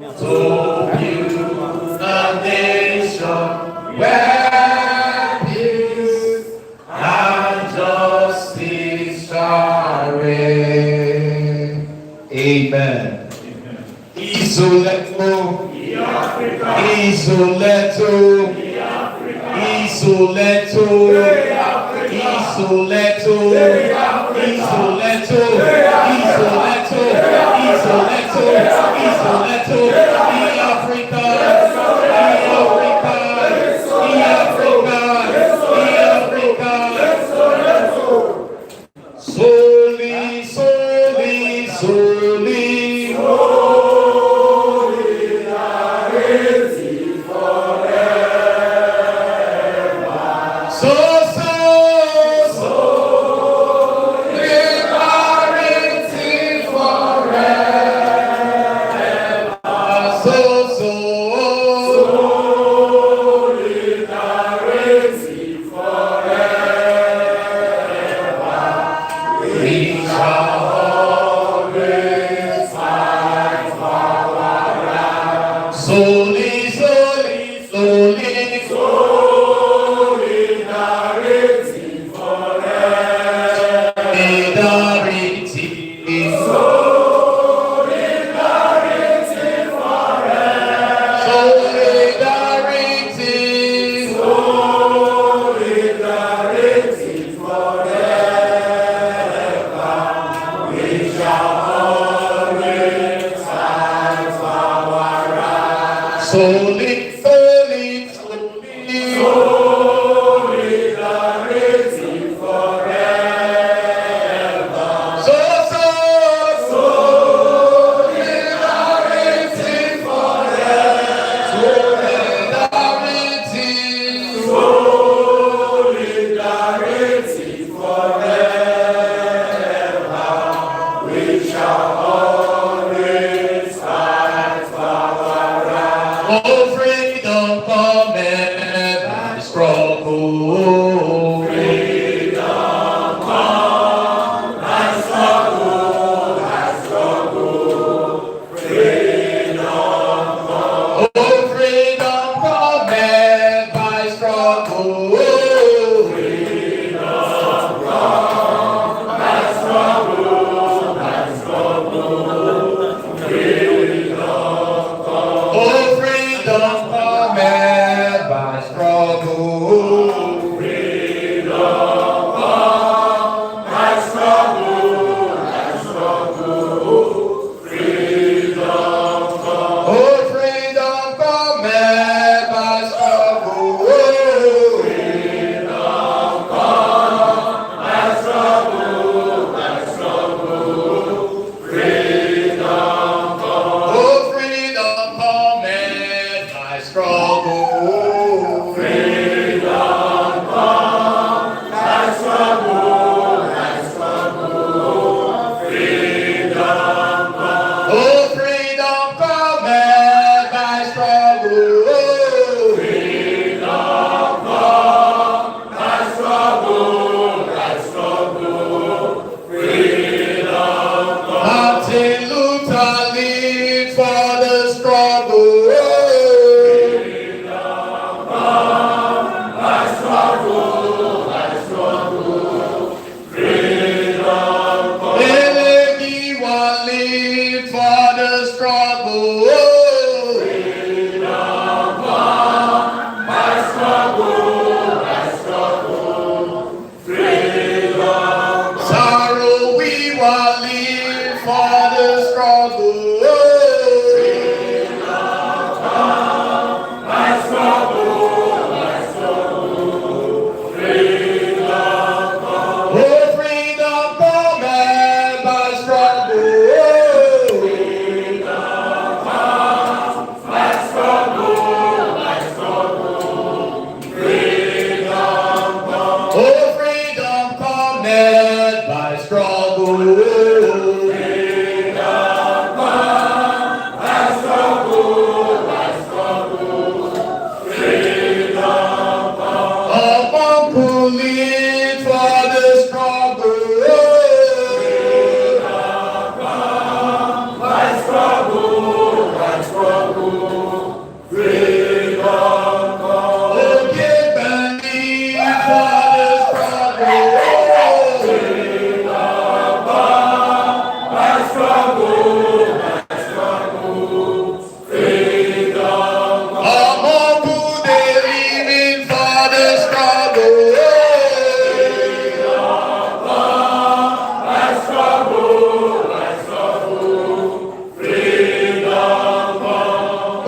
To build a nation where peace and justice shall reign. Amen. Isoleto, Isoleto, Isoleto, Isoleto, Isoleto, Isoleto, Isoleto, Isoleto, Africa, Africa, Africa, Soli, soli, soli.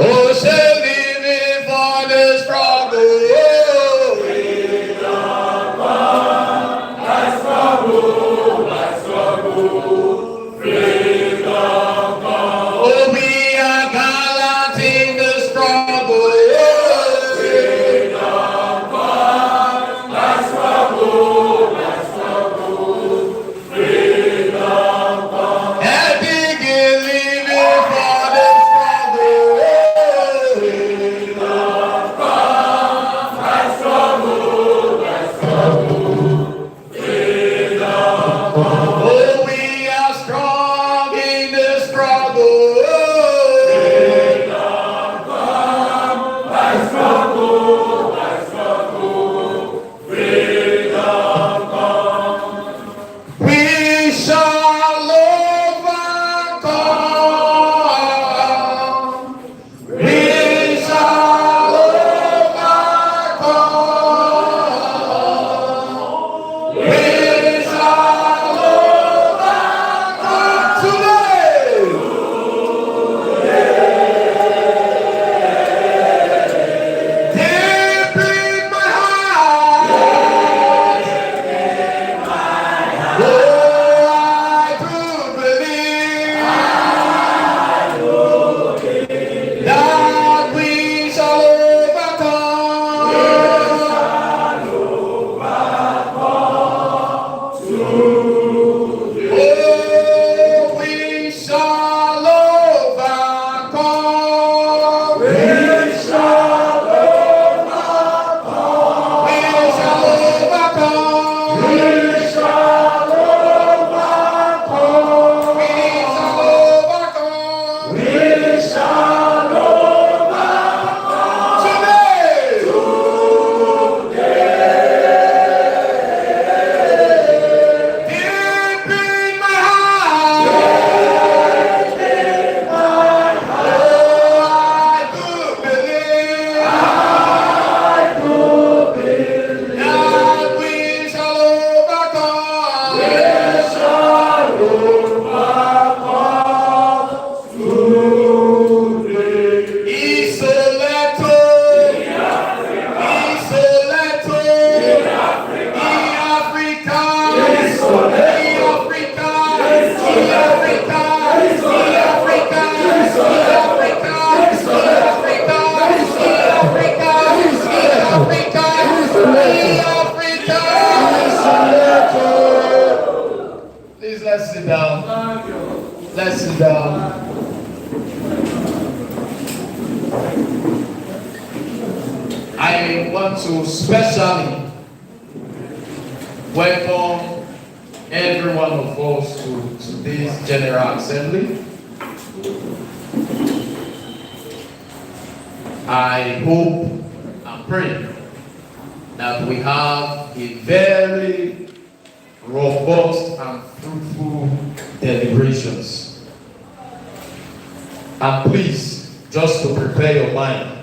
Oh, say living for the struggle. Oh, we are gallant in the struggle. And begin living for the struggle. Oh, we are strong in the struggle. We shall overcome. We shall overcome. We shall overcome today. Deep in my heart. Oh, I do believe that we shall overcome. Oh, we shall overcome. We shall overcome. We shall overcome. We shall overcome. We shall overcome. We shall overcome today. Deep in my heart. Oh, I do believe that we shall overcome. We shall overcome today. Isoleto, Isoleto, Africa, Africa, Africa, Please, let's sit down. Let's sit down. I want to specially welcome every one of us to today's General Assembly. I hope and pray that we have a very robust and fruitful deliberations. And please, just to prepare your mind,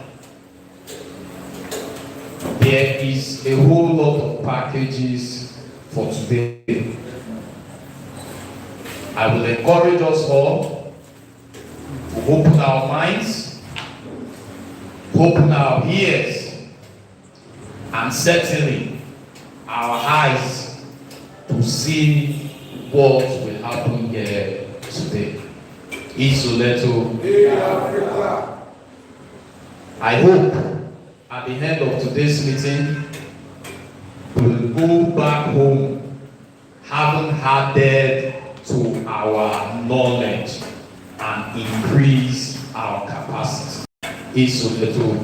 there is a whole lot of packages for today. I will encourage us all to open our minds, open our ears, and certainly our eyes to see what will happen here today. Isoleto. I hope at the end of today's meeting, we will go back home having added to our knowledge and increase our capacity. Isoleto.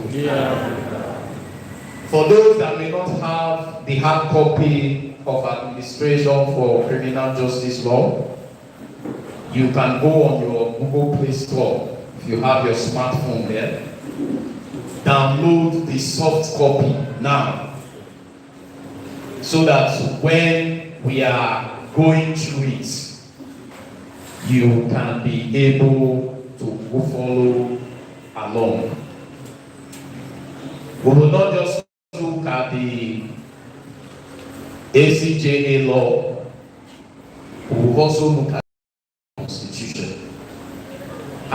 For those that may not have the hard copy of Administration for Criminal Justice Law, you can go on your Google Play Store, if you have your smartphone there, download the soft copy now, so that when we are going through it, you can be able to follow along. We will not just look at the ACJA law, we will also look at the Constitution.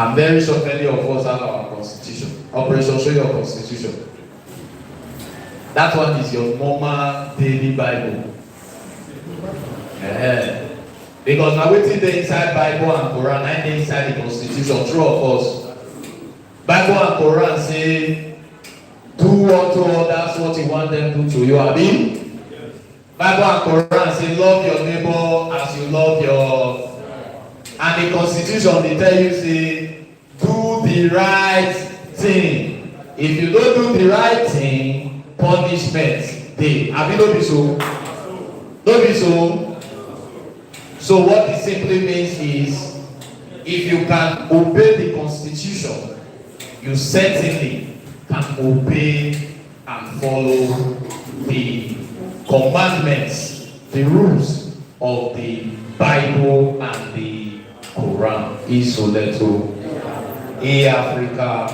I'm very sure many of us have our constitution. Operation Show Your Constitution. That one is your normal daily Bible. Because now waiting the inside Bible and Quran, and the inside the Constitution, true of course. Bible and Quran say, do unto others what you want them to do to you. Abi? Bible and Quran say, love your neighbor as you love your. And the Constitution they tell you say, do the right thing. If you don't do the right thing, punishment dey. Abi no be so? No be so? So what it simply means is, if you can obey the Constitution, you certainly can obey and follow the commandments, the rules of the Bible and the Quran. Isoleto, Africa.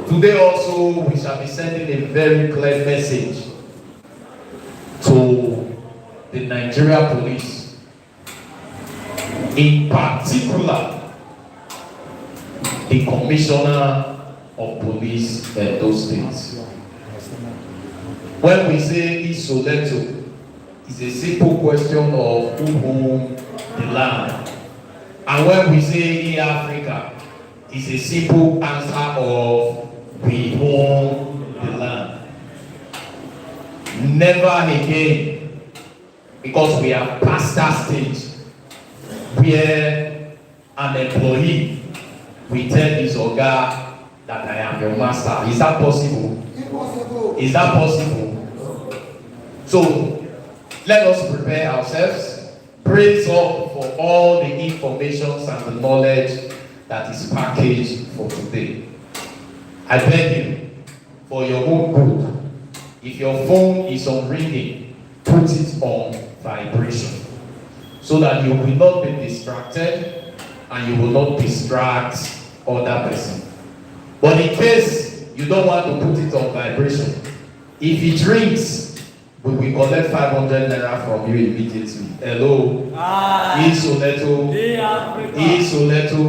Today also we shall be sending a very clear message to the Nigeria police. In particular, the Commissioner of Police in those states. When we say Isoleto, it's a simple question of who owns the land. And when we say Africa, it's a simple answer of we own the land. Never again, because we are past that stage where an employee will tell his oga that I am your master. Is that possible? Impossible. Is that possible? So let us prepare ourselves. Praise God for all the information and the knowledge that is packaged for today. I beg you, for your own good, if your phone is on ringing, put it on vibration, so that you will not be distracted and you will not distract other person. But in case you don't want to put it on vibration, if it rings, we will collect 500 naira from you immediately. Hello? Isoleto. Isoleto.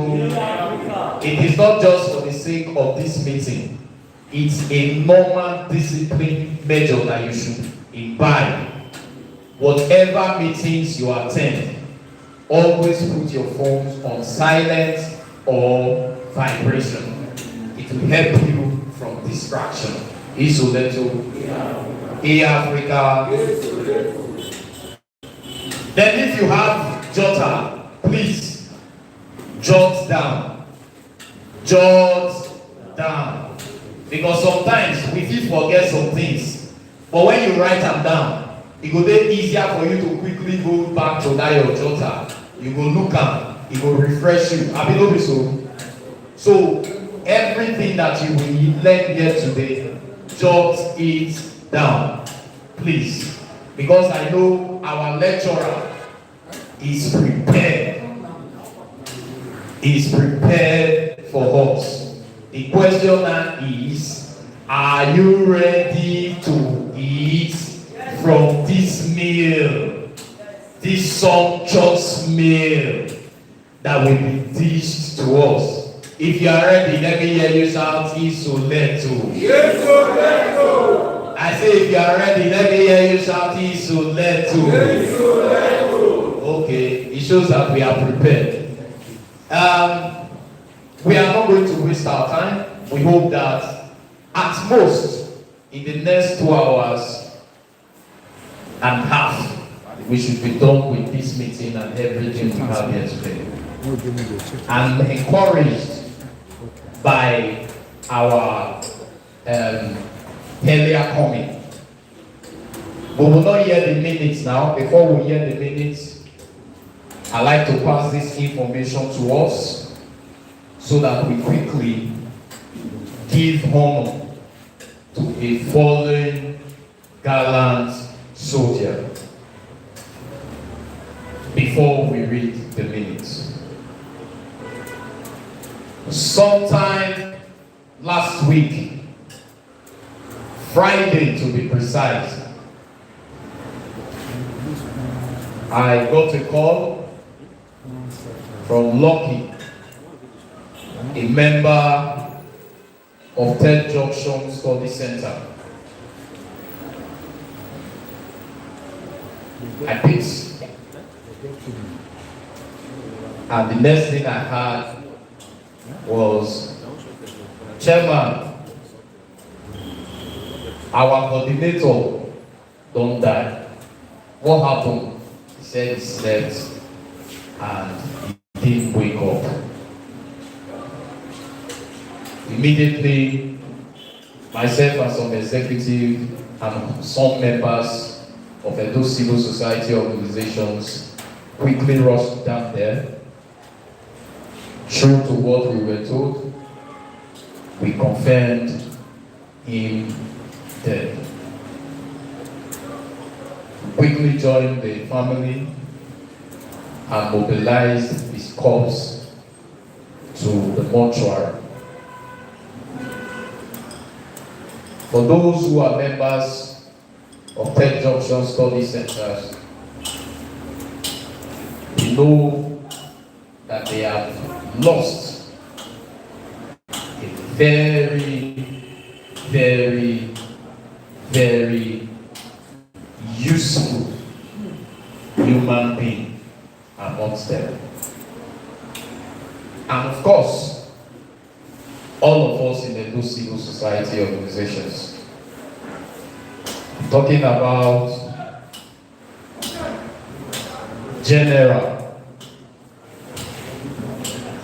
It is not just for the sake of this meeting. It's a normal discipline measure that you should imbibe. Whatever meetings you attend, always put your phones on silent or vibration. It will help you from distraction. Isoleto. Africa. Then if you have jotter, please jot down. Jot down. Because sometimes we will forget some things. But when you write them down, it will be easier for you to quickly go back to that your jotter. You will look at it, will refresh you. So everything that you will learn here today, jot it down, please, because I know our lecturer is prepared. Is prepared for us. The question now is, are you ready to eat from this meal, this sumptuous meal that will be dished to us? If you are ready, let me hear you shout, Isoleto. Isoleto. I say, if you are ready, let me hear you shout, Isoleto. Okay, it shows that we are prepared. We are not going to waste our time. We hope that at most, in the next 2 hours and a half, we should be done with this meeting and everything we have here today. I'm encouraged by our earlier coming. We will not hear the minutes now. Before we hear the minutes, I'd like to pass this information to us so that we quickly give honor to a fallen gallant soldier before we read the minutes. Sometime last week, Friday to be precise, I got a call from Lucky a member of Third Junction Study Center. I picked, and the next thing I had was, Chairman, our coordinator don't die. What happened? He said he slept and he didn't wake up. Immediately, myself and some executives and some members of those civil society organizations quickly rushed down there. True to what we were told, we confirmed him dead. Quickly joined the family and mobilized his corpse to the mortuary. For those who are members of Third Junction Study Centers, we know that they have lost a very, very, very useful human being amongst them. And of course, all of us in those civil society organizations. I'm talking about general,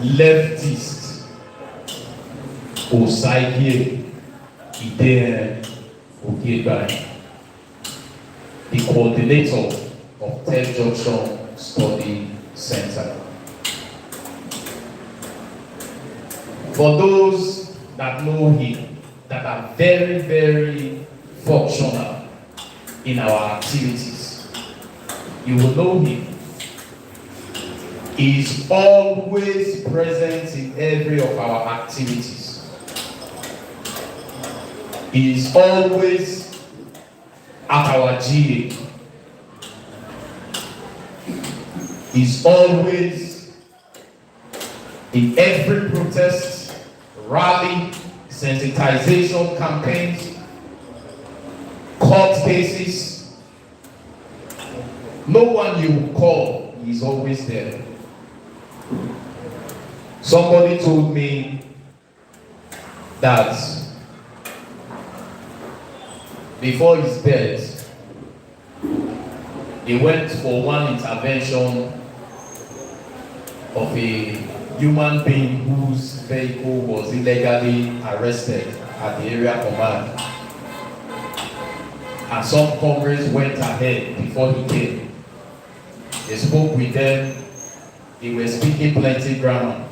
leftist, Osagie GTBANK, the coordinator of Third Junction Study Center. For those that know him, that are very, very functional in our activities, you will know him. He is always present in every of our activities. He is always at our GA. He is always in every protest, rally, sensitization campaigns, court cases. No one you call, he's always there. Somebody told me that before his death, he went for one intervention of a human being whose vehicle was illegally arrested at the area command. And some comrades went ahead before he came. They spoke with them. They were speaking plenty grammar.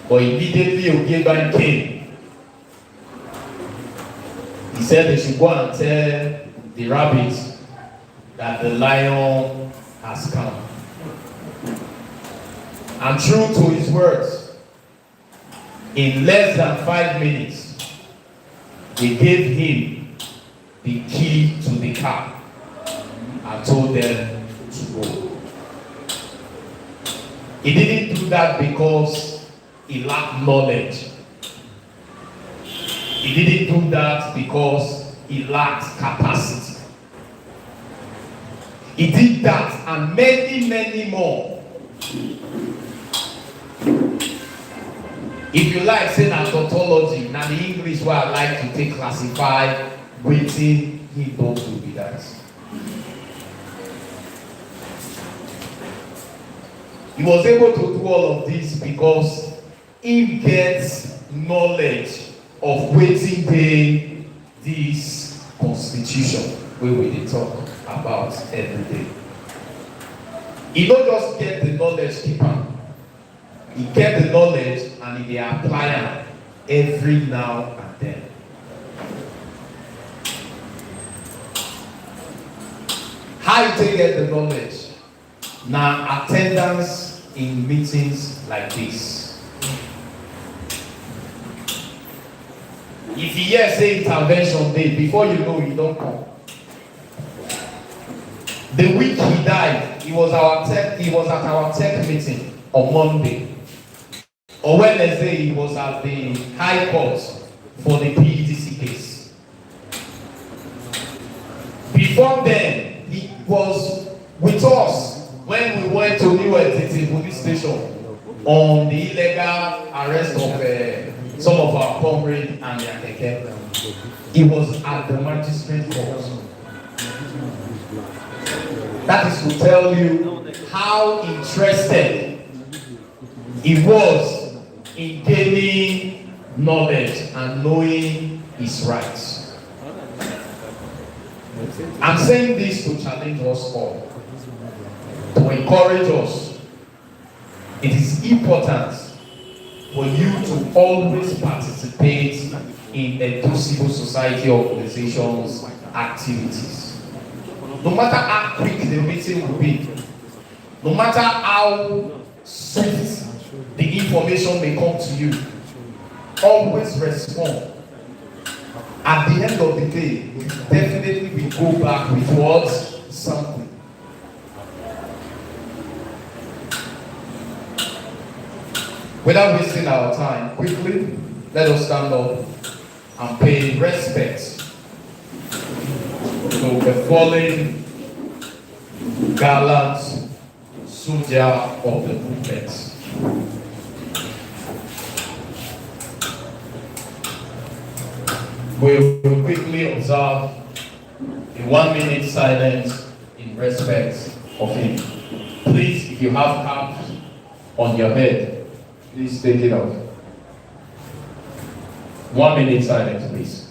But immediately GTBANK came. He said they should go and tell the rabbit that the lion has come. And true to his words, in less than 5 minutes, they gave him the key to the car and told them to go. He didn't do that because he lacked knowledge. He didn't do that because he lacked capacity. He did that and many, many more. If you like, say that tautology, now the English where I like to take classify, waiting, he don't do with that. He was able to do all of this because he gets knowledge of waiting day this constitution where we talk about every day. He don't just get the knowledge keeper. He get the knowledge and he apply it every now and then. How you take get the knowledge? Now attendance in meetings like this. If you hear say intervention day, before you know he don't come. The week he died, he was at our tech meeting on Monday. or Wednesday, he was at the High Court for the PEDC case. Before then, he was with us when we went to New Entity Police Station on the illegal arrest of some of our comrades and their keke. He was at the magistrate court. That is to tell you how interested he was in gaining knowledge and knowing his rights. I'm saying this to challenge us all, to encourage us. It is important for you to always participate in a civil society organizations activities. No matter how quick the meeting will be, no matter how swift the information may come to you, always respond. At the end of the day, definitely we go back with what? Something. Without wasting our time, quickly, let us stand up and pay respect to the fallen gallant soldier of the movement. We will quickly observe a 1 minute silence in respect of him. Please, if you have caps on your head, please take it off. 1 minute silence, please.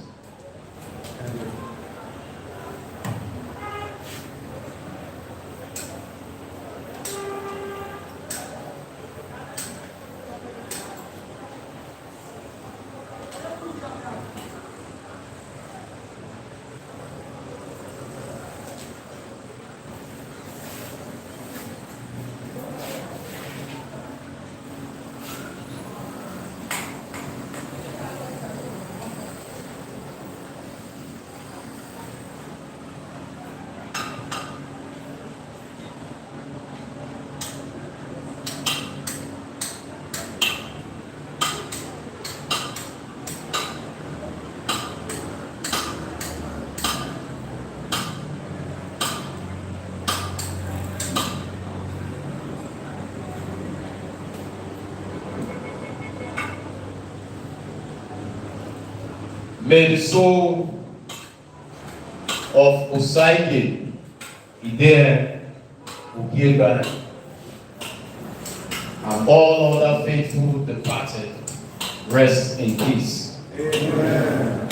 May the soul of Osaige, Idere, Ugeba, and all other faithful departed rest in peace. Amen.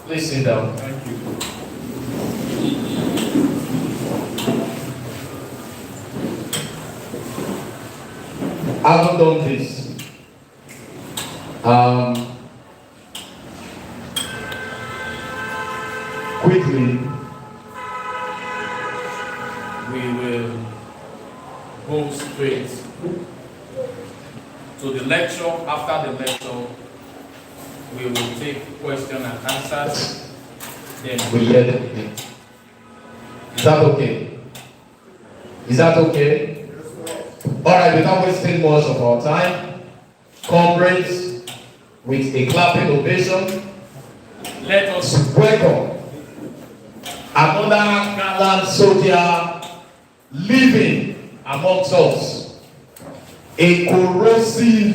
Please sit down. Thank you. Having done this, quickly, we will go straight to the lecture. After the lecture, we will take questions and answers. Then we hear the meeting. Is that okay? Is that okay? All right, without wasting much of our time, comrades, with a clapping ovation, let us welcome another gallant soldier living amongst us, a corrosive,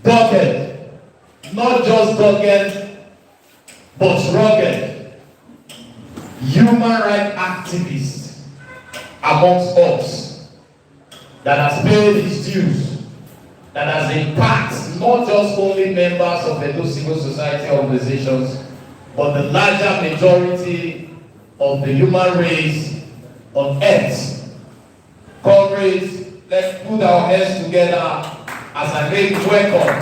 dogged, not just dogged, but rugged, human rights activist amongst us that has paid his dues, that has impacted not just only members of the civil society organizations, but the larger majority of the human race on earth. Comrades, let's put our hands together as I make welcome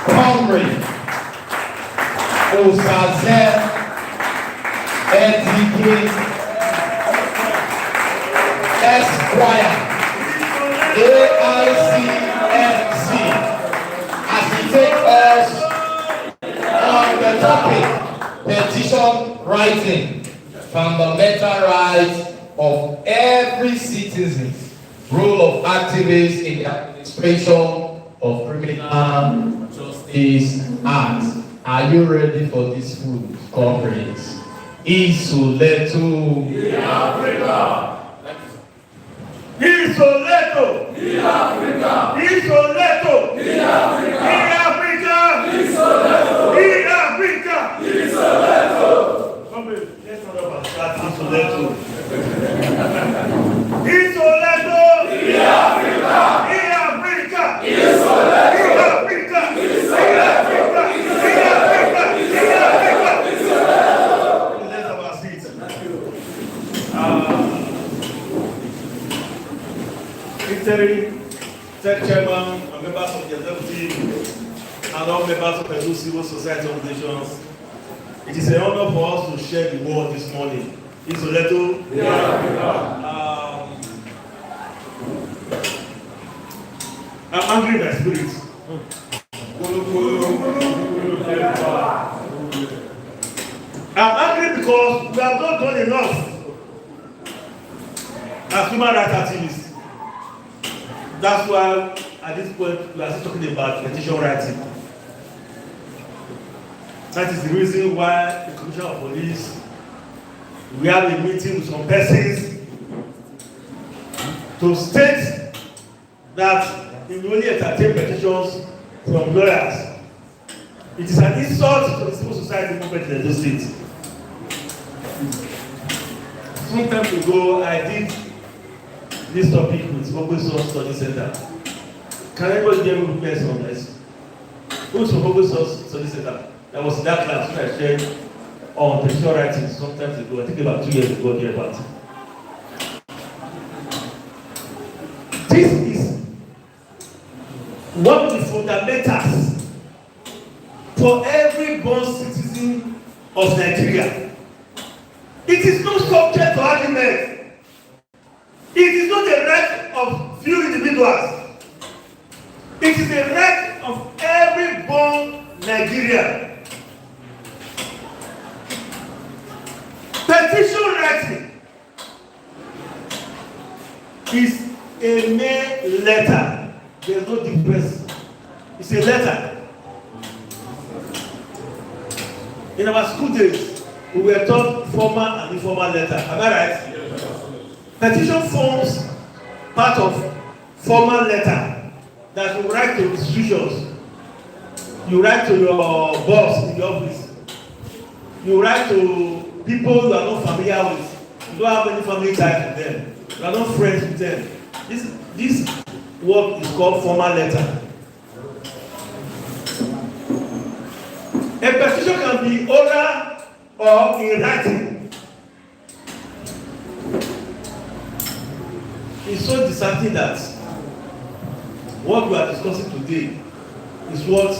Comrade Osaze NTK Esquire AICMC as he takes us on the topic petition writing, fundamental rights of every citizen, role of activists in the Suspension of Criminal Justice Act. Are you ready for this full conference? Isoleto. In Africa. Isoleto. In Africa. Isoleto. In Africa. In Africa. Isoleto. In Africa. Isoleto. Come here. Let's talk about that. Isoleto. Isoleto. In Africa. In Africa. Isoleto. In Africa. Isoleto. Third chairman and members of the executive and all members of the civil society organizations, it is an honor for us to share the word this morning. Isoleto. I'm angry in my spirit. I'm angry because we have not done enough as human rights activists. That's why at this point we are still talking about petition writing. That is the reason why the Commissioner of Police, we have a meeting with some persons to state that we only entertain petitions from lawyers. It is an insult to the civil society movement in the state. Some time ago, I did this topic with Ogoso Study Center. Can anybody give me a on this? Who's from Ogoso Study Center? That was in that class when I shared on petition writing sometimes ago, I think about 2 years ago, here about. This is one of the fundamentals for every born citizen of Nigeria. It is not subject to argument. It is not a right of few individuals. It is a right of every born Nigerian. Petition writing is a mere letter. There is no difference. It's a letter. In our school days, we were taught formal and informal letter. Am I right? Petition forms part of formal letter that you write to institutions. You write to your boss in the office. You write to people you are not familiar with. You don't have any family ties with them. You are not friends with them. This work is called formal letter. A petition can be oral or in writing. It's so disheartening that what we are discussing today is what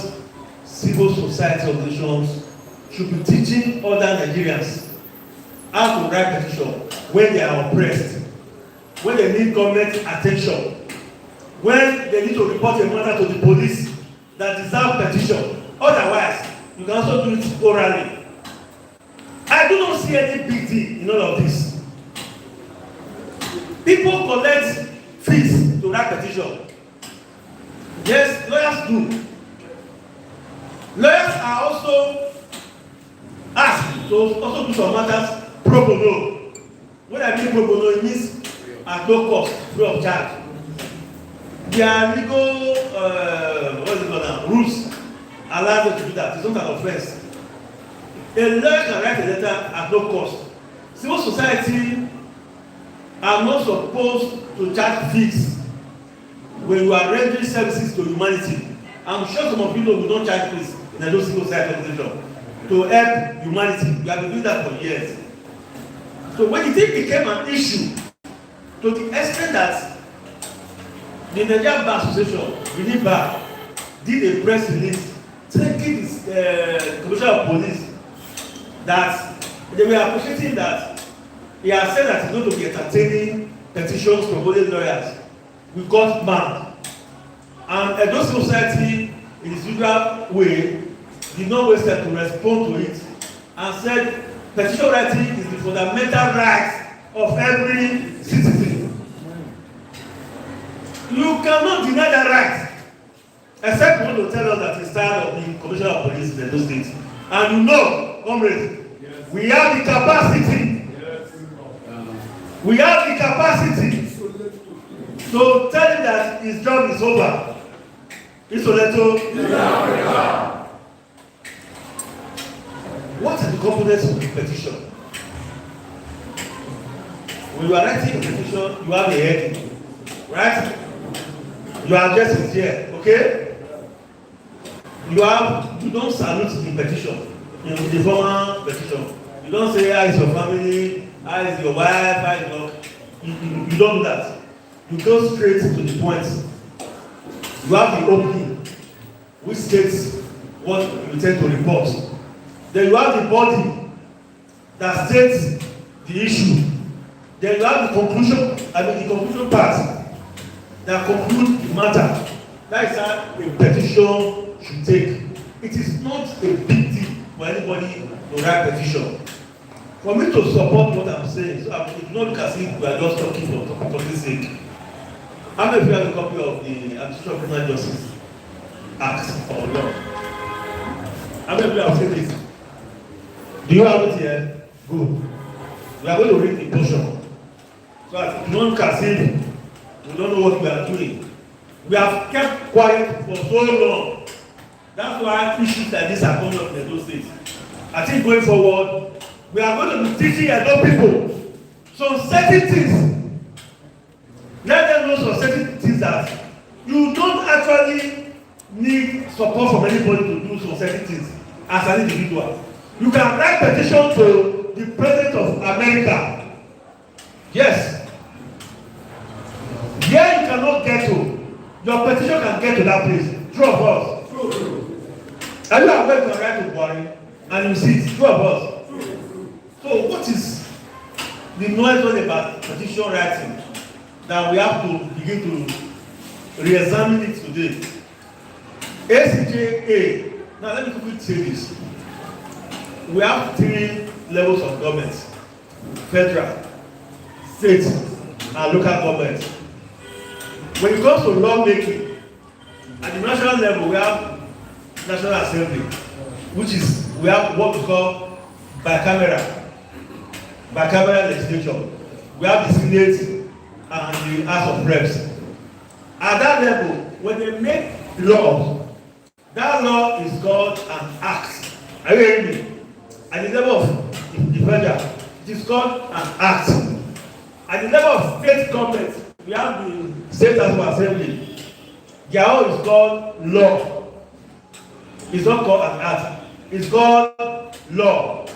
civil society organizations should be teaching other Nigerians how to write petition when they are oppressed, when they need government attention, when they need to report a matter to the police that deserve petition. Otherwise, you can also do it orally. I do not see any big deal in all of this. People collect fees to write petition. Yes, lawyers do. Lawyers are also asked to also do some matters pro bono. When I mean pro bono, it means at no cost, free of charge. There are legal rules allow them to do that. It's not an offense. A lawyer can write a letter at no cost. Civil society are not supposed to charge fees when you are rendering services to humanity. I'm sure some of you know we don't charge fees in a civil society organization to help humanity. We have been doing that for years. So when it became an issue, to the extent that the Nigerian Bar Association, Bar, did a press release thanking the Commissioner of Police that they were appreciating that he has said that he's going to be entertaining petitions from both lawyers. We got mad. And Edo Society, in its usual way, did not waste time to respond to it and said petition writing is the fundamental right of every citizen. You cannot deny that right. Except you want to tell us that he's tired of being commissioner of police in those states. And you know, comrades, yes, we have the capacity. Yes. We have the capacity to tell him that his job is over. Isoleto. What are the components of the petition? When you are writing a petition, you have a heading, right? You are addressing here, okay? You don't salute the petition, the formal petition. You don't say, how is your family, how is your wife, how is your... You don't do that. You go straight to the point. You have the opening, which states what you intend to report. Then you have the body that states the issue. Then you have the conclusion, the conclusion part that concludes the matter. That is how a petition should take. It is not a big deal for anybody to write petition. For me to support what I'm saying, so it will not look as if we are just talking for this sake. How many of you have a copy of the Administration of Criminal Justice Act or law? How many of you have seen this? Do you have it here? Good. We are going to read the portion. So that it won't look as if we don't know what we are doing. We have kept quiet for so long. That's why issues like this are coming up in those states. I think going forward, we are going to be teaching a lot of people some certain things. Let them know some certain things that you don't actually need support from anybody to do some certain things as an individual. You can write petition to the President of America. Yes. Here you cannot get to. Your petition can get to that place. True of us. True. Are you aware you can write to Buhari and you see it? True of us. True. So what is the noise about petition writing that we have to begin to re-examine it today? ACJA. Now let me quickly say this. We have 3 levels of government: federal, state, and local government. When it comes to lawmaking, at the national level, we have National Assembly, which is, we have what we call bicameral legislation. We have the Senate and the House of Reps. At that level, when they make laws, that law is called an act. Are you hearing me? At the level of the federal, it is called an act. At the level of state government, we have the State House of Assembly. Their own is called law. It's not called an act. It's called law.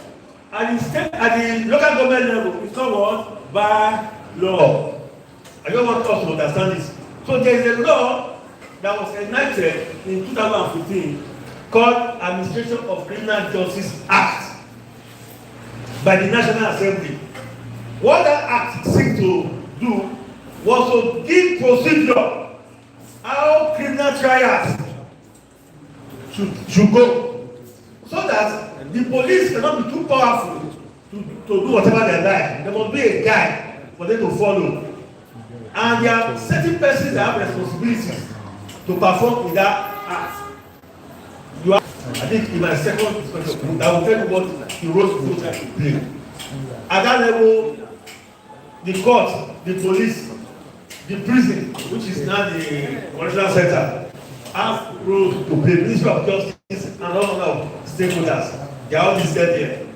At the local government level, it's called what? By law. I don't want us to understand this. So there is a law that was enacted in 2015 called Administration of Criminal Justice Act by the National Assembly. What that act seeks to do was to give procedure how criminal trials should go, so that the police cannot be too powerful to do whatever they like. There must be a guide for them to follow. And there are certain persons that have responsibilities to perform in that act. You have, I think in my second discussion, I will tell you what the role of the to play. At that level, the court, the police, the prison, which is now the correctional center, have roles to play. Ministry of Justice and all of stakeholders, they are all listed there.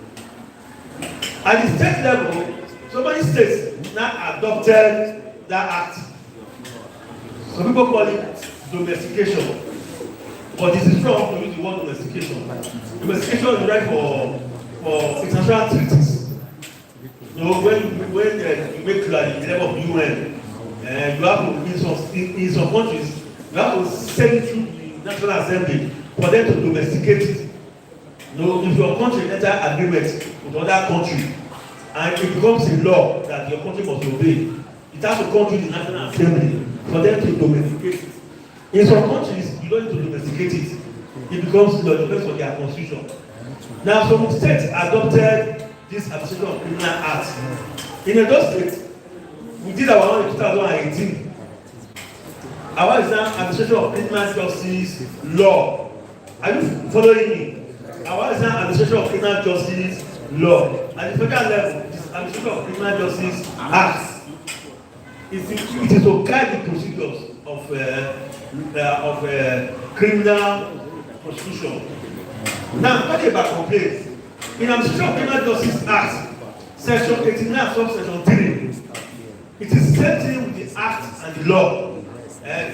At the state level, so many states now adopted that act. Some people call it domestication, but this is wrong to use the word domestication. Domestication is right for international treaties. You know, when you make clear the level of UN, you have to, in some countries, you have to send it through the National Assembly for them to domesticate it. You know, if your country enter agreement with other country and it becomes a law that your country must obey, it has to come through the National Assembly for them to domesticate it. In some countries, you don't need to domesticate it. It becomes law, it depends on their constitution. Now, some states adopted this Administration of Criminal Act. In those states, we did our own in 2018. Our is now administration of criminal justice law. Are you following me? Our is now administration of criminal justice law. At the federal level, it is administration of criminal justice act. It is to guide the procedures of criminal prosecution. Now, talking about complaints, in administration of criminal justice act, section 89, subsection 3, it is same thing with the act and the law.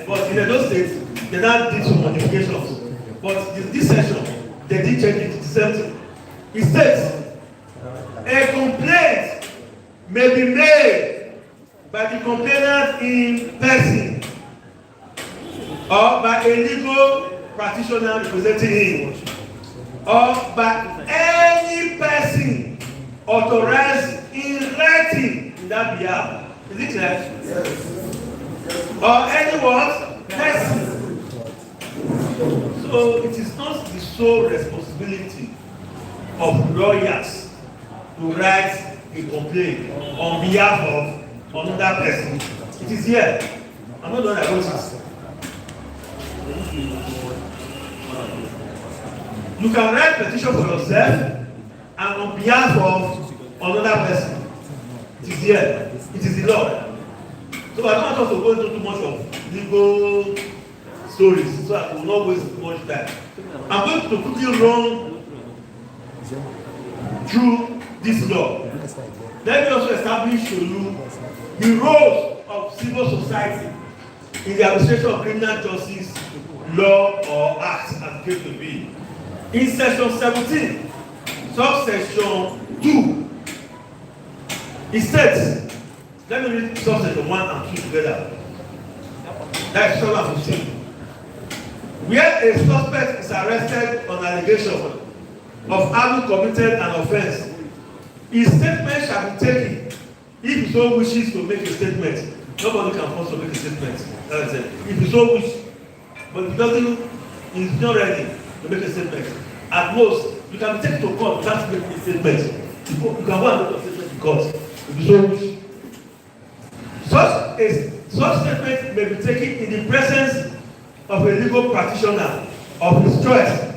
But in those states, they now did some modifications. But this section, they did change it to the same thing. It states, a complaint may be made by the complainant in person or by a legal practitioner representing him or by any person authorized in writing in that behalf. Is it clear? Yes. Or anyone person. So it is not the sole responsibility of lawyers to write a complaint on behalf of another person. It is here. I'm not the one that wrote this. You can write petition for yourself and on behalf of another person. It is here. It is the law. So I don't want us to go into too much of legal stories, so I will not waste too much time. I'm going to quickly run through this law. Let me also establish to you the roles of civil society in the administration of criminal justice law or act as the case may be. In section 17, subsection 2, it states, let me read subsection 1 and 2 together. That's section 15. Where a suspect is arrested on allegation of having committed an offense, his statement shall be taken if he so wishes to make a statement. Nobody can force to make a statement. That is it. If he so wishes, but if he doesn't, he's not ready to make a statement. At most, you can be taken to court without making a statement. You can go and make a statement in court if you so wish. Such statement may be taken in the presence of a legal practitioner of his choice.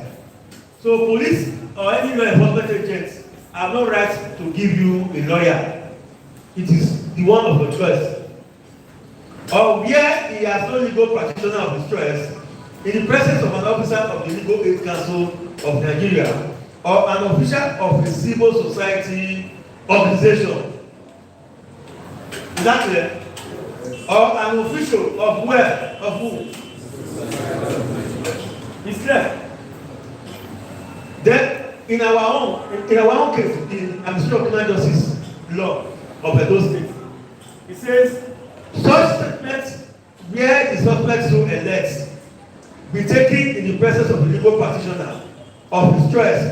So police or any law enforcement agents have no right to give you a lawyer. It is the one of your choice. Or where he has no legal practitioner of his choice, in the presence of an officer of the Legal Aid Council of Nigeria or an official of a civil society organization. Is that clear? Or an official of where? Of who? It's clear. Then, in our own case, in administration of criminal justice law of Edo State, it says such statements where the suspect so elects be taken in the presence of a legal practitioner of his choice,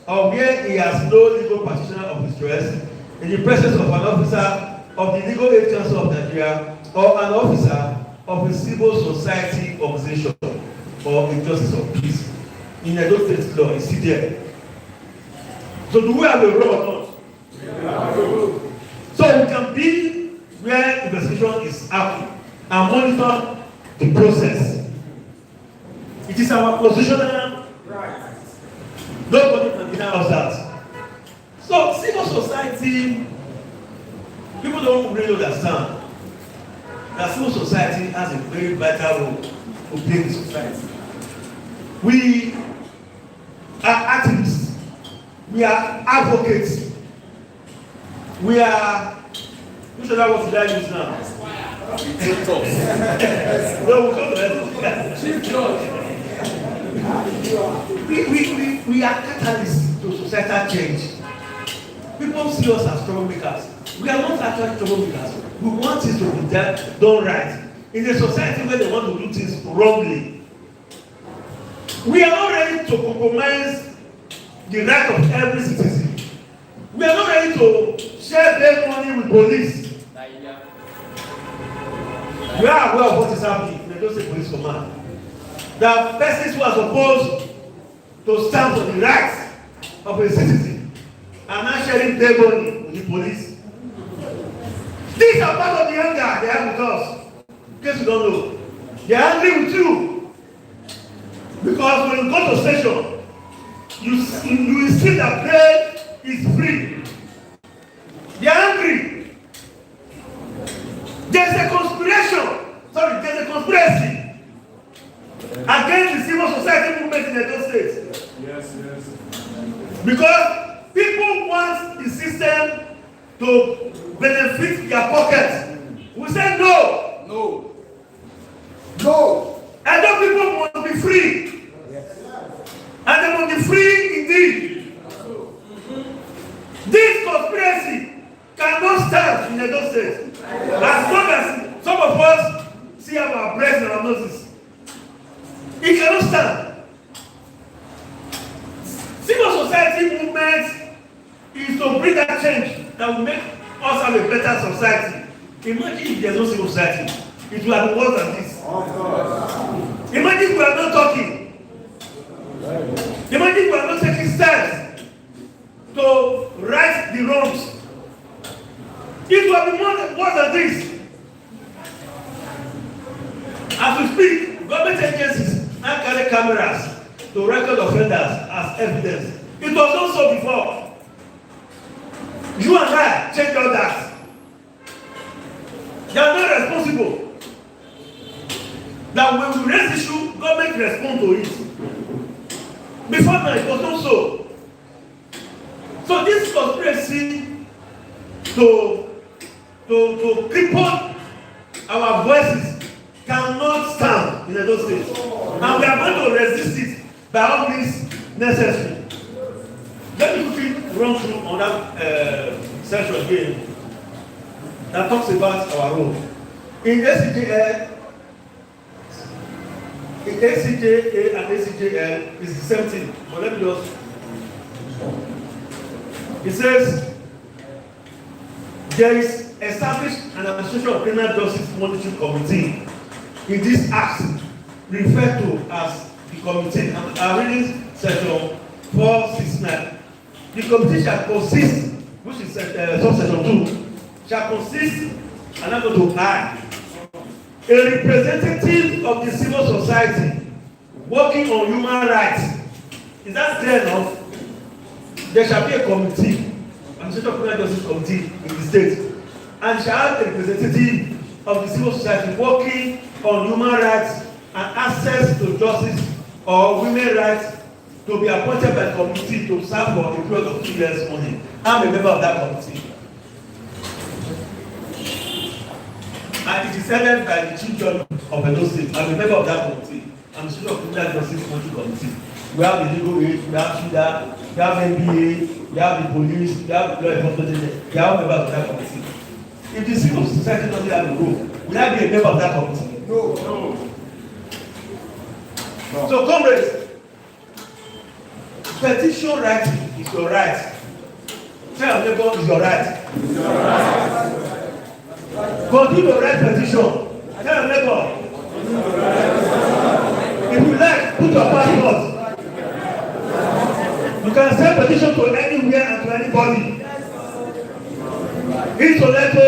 or where he has no legal practitioner of his choice, in the presence of an officer of the Legal Aid Council of Nigeria or an officer of a civil society organization or a justice of peace. In Edo State law, is still there. So do we have a role or not? Yeah. So we can be where investigation is happening and monitor the process. It is our positional right. Nobody can deny us that. So civil society, people don't really understand that civil society has a very vital role to play in society. We are activists. We are advocates. We are, which other word did I use now? No, we'll come to that. Chief Judge. We are catalysts to societal change. People see us as troublemakers. We are not actually troublemakers. We want things to be done right. In a society where they want to do things wrongly, we are not ready to compromise the right of every citizen. We are not ready to share their money with police. We are aware of what is happening. They don't say police command. There are persons who are supposed to stand for the rights of a citizen and not sharing their money with the police. These are part of the anger they have with us. In case you don't know. They are angry with you. Because when you go to station, you will see that prayer is free. They are angry. There's a conspiracy against the civil society movement in Edo State. Yes. Because people want the system to benefit their pockets. We say no. Edo people must be free. And they must be free indeed. This conspiracy cannot stand in Edo State. As long as some of us see our breasts and our noses, it cannot stand. Civil society movement is to bring that change that will make us have a better society. Imagine if there's no civil society, it will have been worse than this. Imagine we are not talking. Imagine we are not taking steps to right the wrongs. It will have been worse than this. As we speak, government agencies now carry cameras to record offenders as evidence. It was not so before. You and I check all that. They are not responsible. Now when we raise the issue, government respond to it. Before now, it was not so. So this conspiracy to cripple our voices cannot stand in Edo State. And we are going to resist it by all means necessary. Let me quickly run through on that section again that talks about our role. In ACJA and ACJL is the same thing. But let me just. It says there is established an administration of criminal justice monitoring committee. In this act referred to as the committee, and I'm reading section 469. The committee shall consist, which is subsection 2, shall consist, and I'm going to add, a representative of the civil society working on human rights. Is that clear enough? There shall be a committee, administration of criminal justice committee in the state, and shall have a representative of the civil society working on human rights and access to justice or women's rights to be appointed by the committee to serve for a period of 2 years only. I'm a member of that committee. And it is headed by the chief judge of Edo State. I'm a member of that committee. I'm the chief of criminal justice monitoring committee. We have the legal aid, we have SHIDA, we have NBA, we have the police, we have the law enforcement agent. We are all members of that committee. If the civil society doesn't have a role, will I be a member of that committee? No. So, comrades, petition writing is your right. Tell your neighbor is your right. It's your right. Continue to write petition. Tell your neighbor. If you like, put your passport. You can send petition to anywhere and to anybody. Isoleto.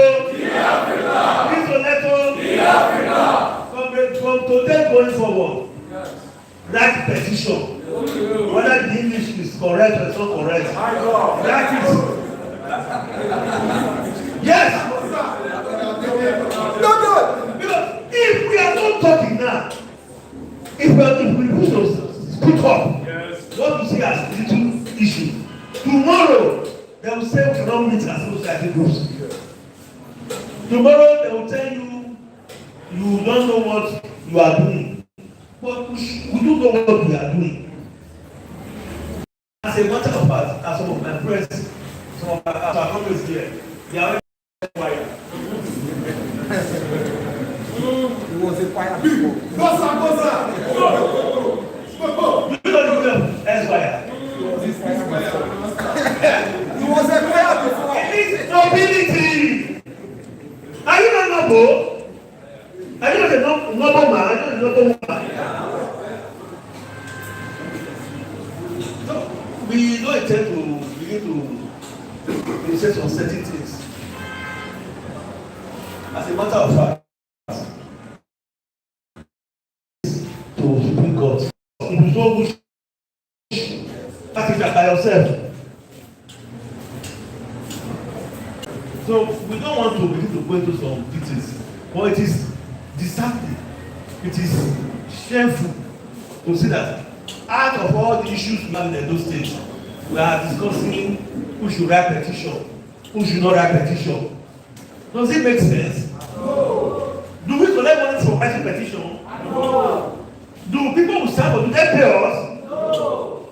From today going forward, write petition. Whether the English is correct or it's not correct. Write it. Yes. No. Because if we are not talking now, if we put up what you see as little issue, tomorrow they will say we cannot meet as society groups. Tomorrow they will tell you you don't know what you are doing, but we do know what we are doing. As a matter of fact, as some of my friends, some of our colleagues here, they are quiet. It was a fire before. Go sir. You don't know Esquire. It was a fire before. It is nobility. Are you not noble? Are you not a noble man? Are you not a noble woman? So, we don't intend to begin to say some certain things. As a matter of fact, know which that by yourself. So we don't want to begin to go into some details, but it is disheartening, it is shameful to see that out of all the issues we have in Edo State, we are discussing who should write petition, who should not write petition. Does it make sense? No. Do we collect money for writing petition? No. Do people who stand for, do they pay us? No.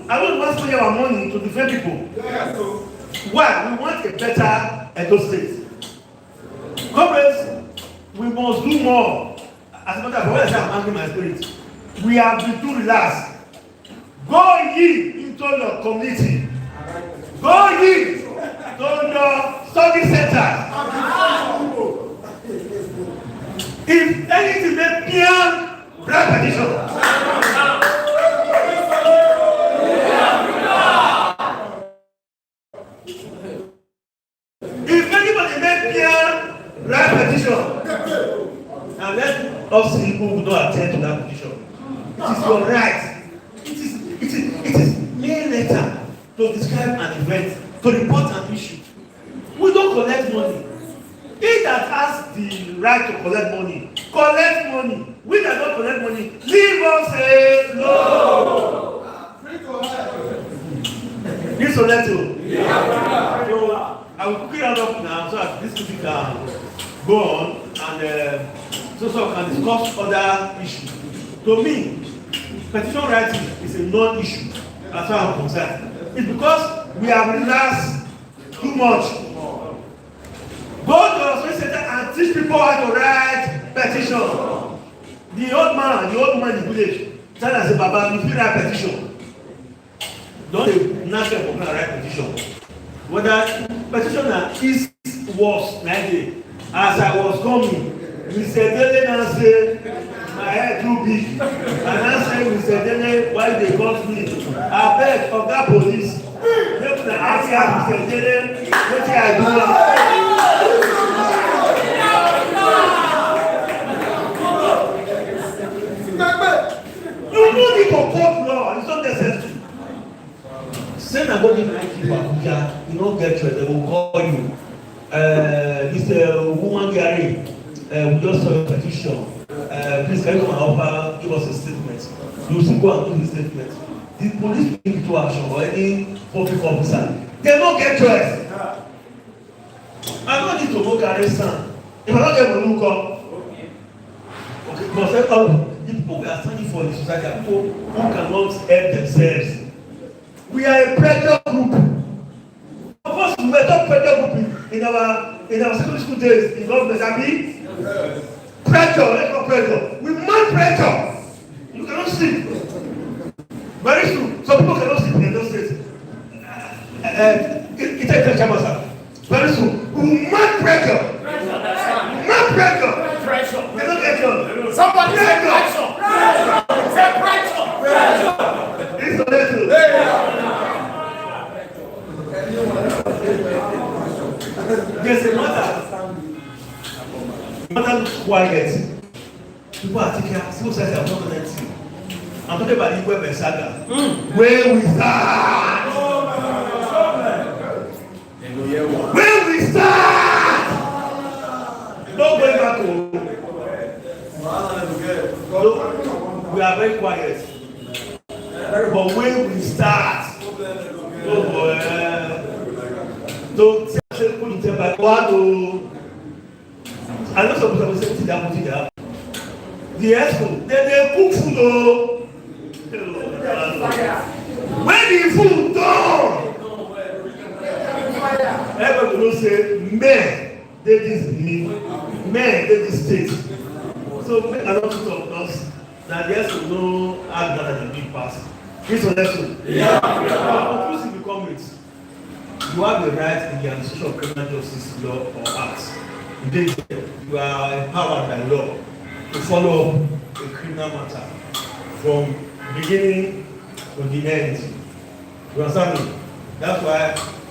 I don't want to spend our money to defend people. Yes. Why? We want a better Edo State. Comrades, we must do more. As a matter of fact, I'm angry my spirit. We have been too relaxed. Go ye into your community. Go ye to your study centers. If anything, they can write petition. If anybody make peer write petition, and let us see who will not attend to that petition. It is your right. It is mere letter to describe an event, to report an issue. We don't collect money. He that has the right to collect money, collect money. We that don't collect money, leave us alone. This will let you. So I will quickly round up now so that this meeting can go on and so we can discuss other issues. To me, petition writing is a non-issue as far as I'm concerned. It's because we have relaxed too much. Go to your study center and teach people how to write petition. The old man, the old woman in the village, tell us, Baba, if you write petition, don't national people write petition. Whether petitioner is worse, like as I was coming, Mr. Dele now say my head too big, and I say Mr. Dele, why they got me? I beg of that police, make the ask Mr. Dele, what I do now. You don't need to court law, it's not necessary. Send a body like you, Abuja, you don't get you, they will call you. It's a woman Gary, we just saw a petition. Please can you come and offer, give us a statement. You will go and do the statement. The police will take into action or any public officer. They don't get choice. I don't need to go carry sand. If I don't get my look up, okay, but the people we are standing for in the society are people who cannot help themselves. We are a pressure group. Of course, we were not pressure group in our secondary school days in government. I mean, pressure, let's not pressure. We want pressure. You cannot sleep. Very true. Some people cannot sleep in those days. It's a pressure. Very true. We want pressure. Not pressure. Pressure. They don't get you. Somebody say pressure. Say pressure. It's a little. There's a matter looks quiet. People are taking civil society are not connecting. I'm talking about the web and saga. Where we start. Where we start. Don't go back home. We are very quiet. But when we start, don't say put it back one. I know some people say put it down. The expo, they cook food. When the food done, everybody will say, men, they this me, men, they this state. So make a lot of us that the expo no act that the big pass. This one expo. Inclusive become it. You have the right in the administration of criminal justice law or acts. You are empowered by law to follow up a criminal matter from beginning to the end. You understand me? That's why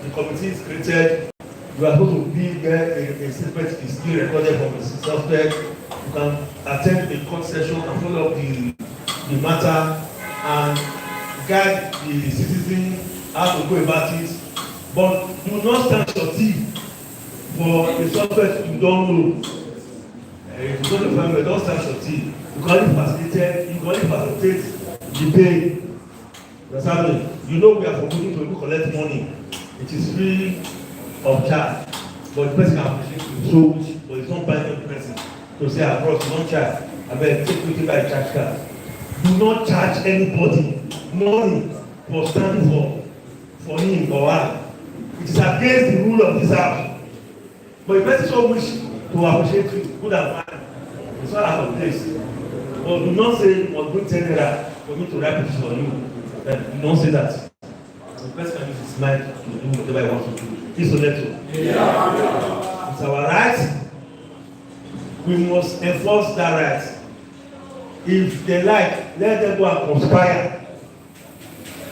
the committee is created. You are supposed to be there, a statement is still recorded from the suspect. You can attend a court session and follow up the matter and guide the citizen how to go about it, but do not stand your teeth for a suspect you don't know. If you go to family, don't stand your teeth. You can only facilitate, you can only facilitate the pay. You know we are forbidden to collect money. It is free of charge, but the person can appreciate you so much, but it's not binding the person to say, "I brought you don't charge. I better take you by a charge card." Do not charge anybody money for standing for him or her. It is against the rule of this house. But the person so wish to appreciate you, good and fine. It's not out of place. But do not say you must bring 10 naira for me to write it for you. You don't say that. The person can use his mind to do whatever he wants to do. It's so little. Yeah. It's our right. We must enforce that right. If they like, let them go and conspire.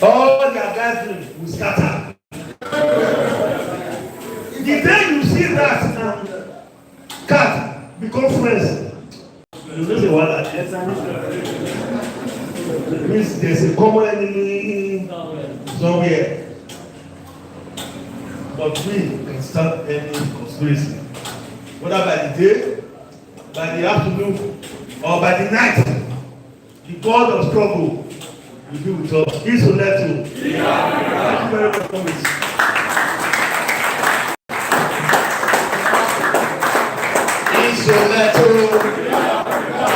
All their gathering will scatter. The day you see that cat become friends, you know the one that means there's a common enemy somewhere. But we can start any conspiracy. Whether by the day, by the afternoon, or by the night, the God of struggle will be with us. He's so little. Thank you very much for this. He's so little.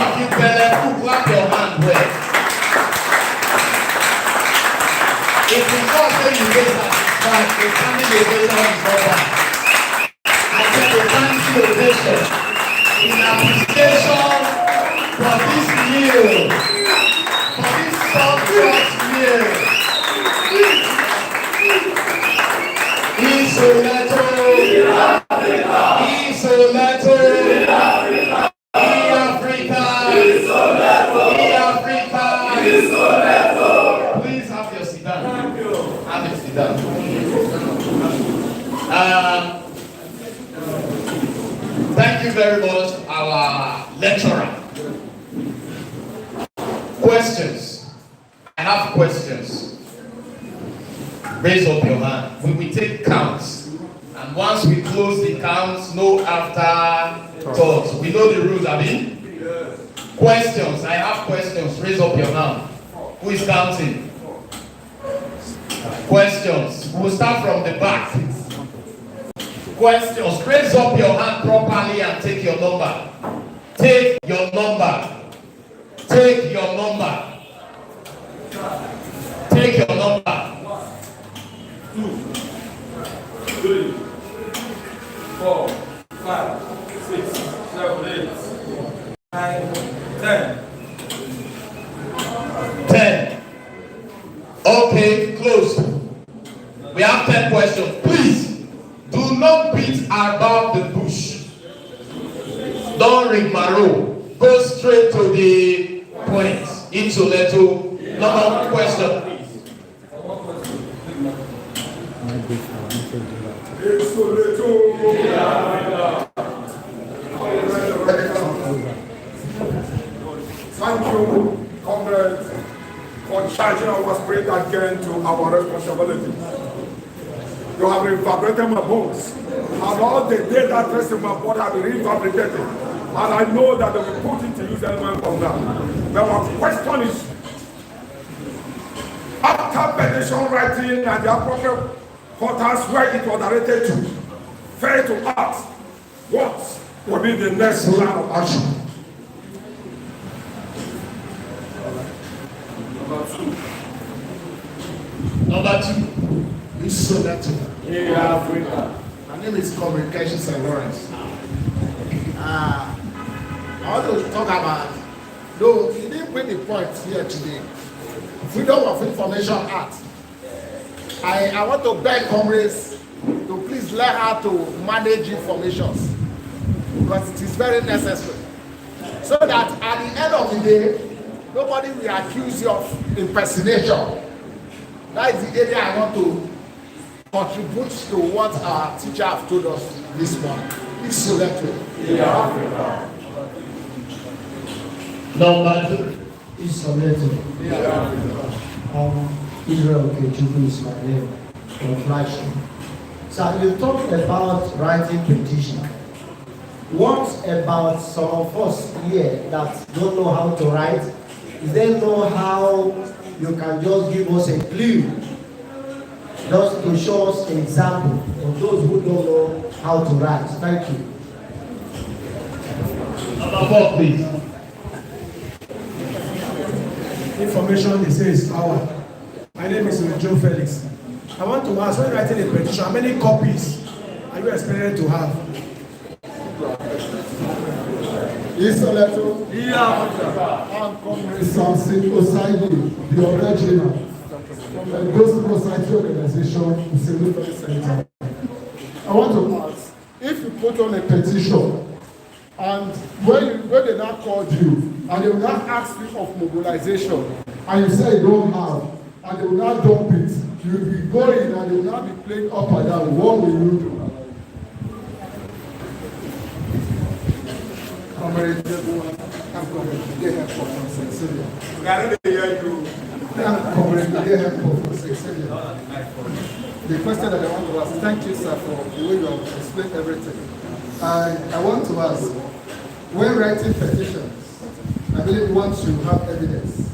If you better clap your hand well. If you can't say you get satisfied, the family ovation is not bad. I said the family ovation in appreciation for this year, for this subject year. He's so little. He's so little. Please have your seat down. Have your seat down. Thank you very much, our lecturer. Questions? I have questions. Raise up your hand. We will take counts. And once we close the counts, no after thoughts. We know the rules, Abi? Questions. I have questions. Raise up your hand. Who is counting? Questions. We'll start from the back. Questions. Raise up your hand properly and take your number. Take your number. Take your number. Take your number. 1, 2, 3, 4, 5, 6, 7, 8, 9, 10. 10. Okay, close. We have 10 questions. Please, do not beat about the bush. Don't rigmarole. Go straight to the point. It's a little. Number one question. Thank you, comrades, for charging our spirit again to our responsibility. You have refabricated my bones, and all the data traced in my body have been refabricated, and I know that they will put it to use element from that. But my question is, after petition writing and the appropriate quarters where it was narrated to, fail to ask, what will be the next line of action? Number 2. It's so little. Yeah, Africa. My name is Communications and Lawrence. I want to talk about, though he didn't bring the point here today, Freedom of Information Act. I want to beg comrades to please learn how to manage informations, because it is very necessary, so that at the end of the day, nobody will accuse you of impersonation. That is the area I want to contribute to what our teacher have told us this morning. It's so little. Number 2. It's Soleto. Israel Kechubu is my name from Flagship. So you talked about writing petition. What about some of us here that don't know how to write? Is there no how you can just give us a clue, just to show us an example of those who don't know how to write? Thank you. Number 4, please. Information they say is power. My name is Joe Felix. I want to ask, when writing a petition, how many copies are you expected to have? Isoleto. I'm Comrade Samson Osayi, the original from the Gospel Society Organization, Uselufeli Center. I want to ask, if you put on a petition, and when they now called you, and they will not ask you of mobilization, and you say you don't have, and they will not dump it, you will be going and they will not be playing up and down, what will you do? Comrade, I'm Comrade from Cecilia. I'm Comrade from Cecilia. The question that I want to ask, thank you, sir, for the way you have explained everything. I want to ask, when writing petitions, I believe you want to have evidence.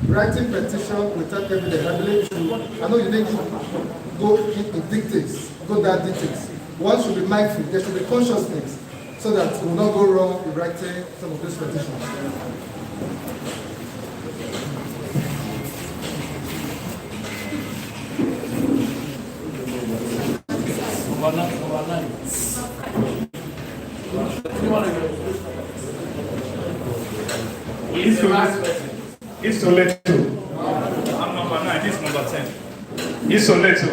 Writing petition without evidence, I believe I know you didn't go in dictates, go that dictates. One should be mindful, there should be consciousness, so that we will not go wrong in writing some of these petitions. Isoleto. I'm number 9, this is number 10. Isoleto.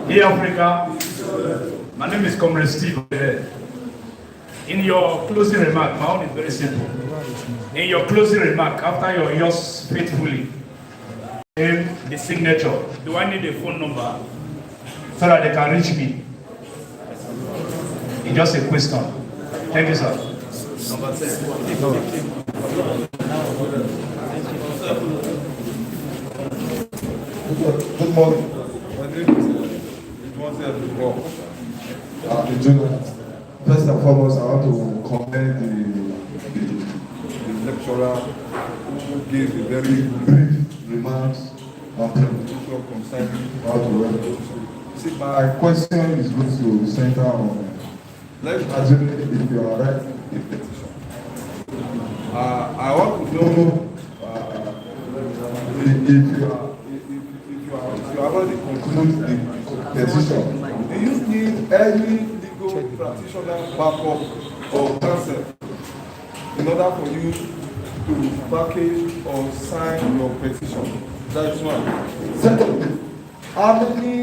Hey Africa. My name is Comrade Steve. In your closing remark, my own is very simple. In your closing remark, after your yours faithfully, name the signature. Do I need a phone number so that they can reach me? It's just a question. Thank you, sir. Number 10. Good morning. My name is the journalist. First and foremost, I want to commend the lecturer who gave a very brief remarks on presentation concerning how to write. See, my question is going to center on, let's assume if you are writing a petition. I want to know if you are already concluded the petition, do you need any legal practitioner backup or counsel in order for you to package or sign your petition? That's one. Secondly, how many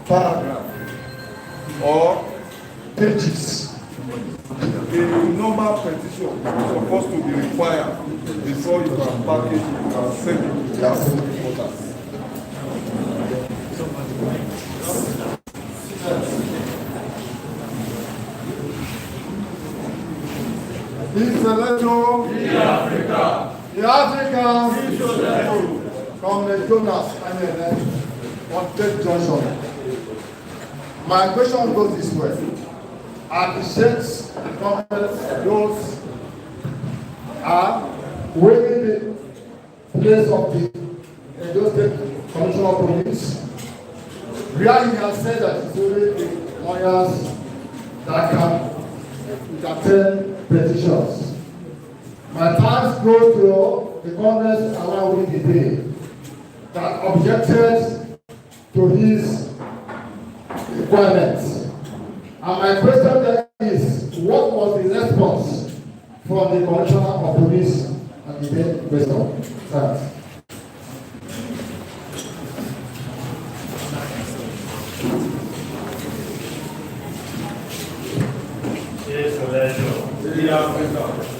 paragraphs or pages a normal petition is supposed to be required before you can package it and send it to the assembly voters? The Africans from the Jonas on Ted Johnson. My question goes this way. I appreciate the comments those are waiting the place of the Edo State Commissioner of Police. Where he has said that it's only the lawyers that can entertain petitions. My thanks go to the Congress around the day that objected to his requirements. And my question then is, what was the response from the Commissioner of Police and the day question? Thanks.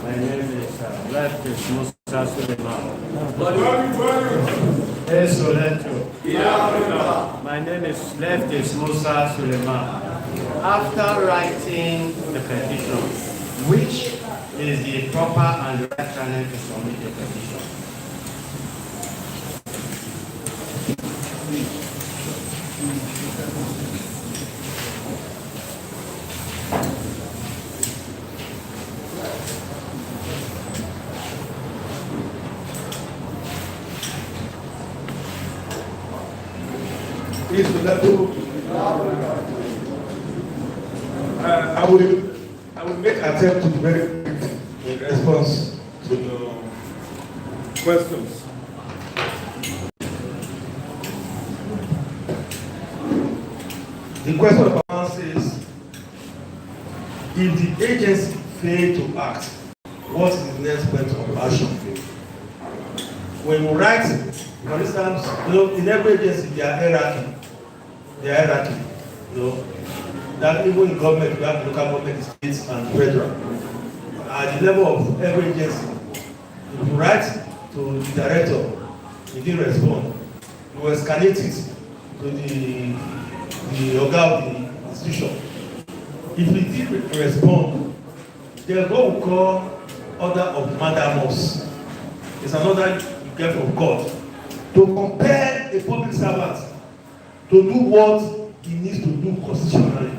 My name is Leftist Musa Suleiman. My name is Leftist Musa Suleiman. After writing the petition, which is the proper and the right channel to submit a petition. Please, I will make attempt to be very quick in response to your questions. The question of one says, if the agency fail to act, what is the next point of action? When we write, for instance, in every agency there are hierarchy, that even in government we have local government, states and federal. At the level of every agency, if you write to the director, he didn't respond, you escalate it to the organ of the institution. If he didn't respond, there what we call order of mandamus. It's an order you get from court to compel a public servant to do what he needs to do constitutionally.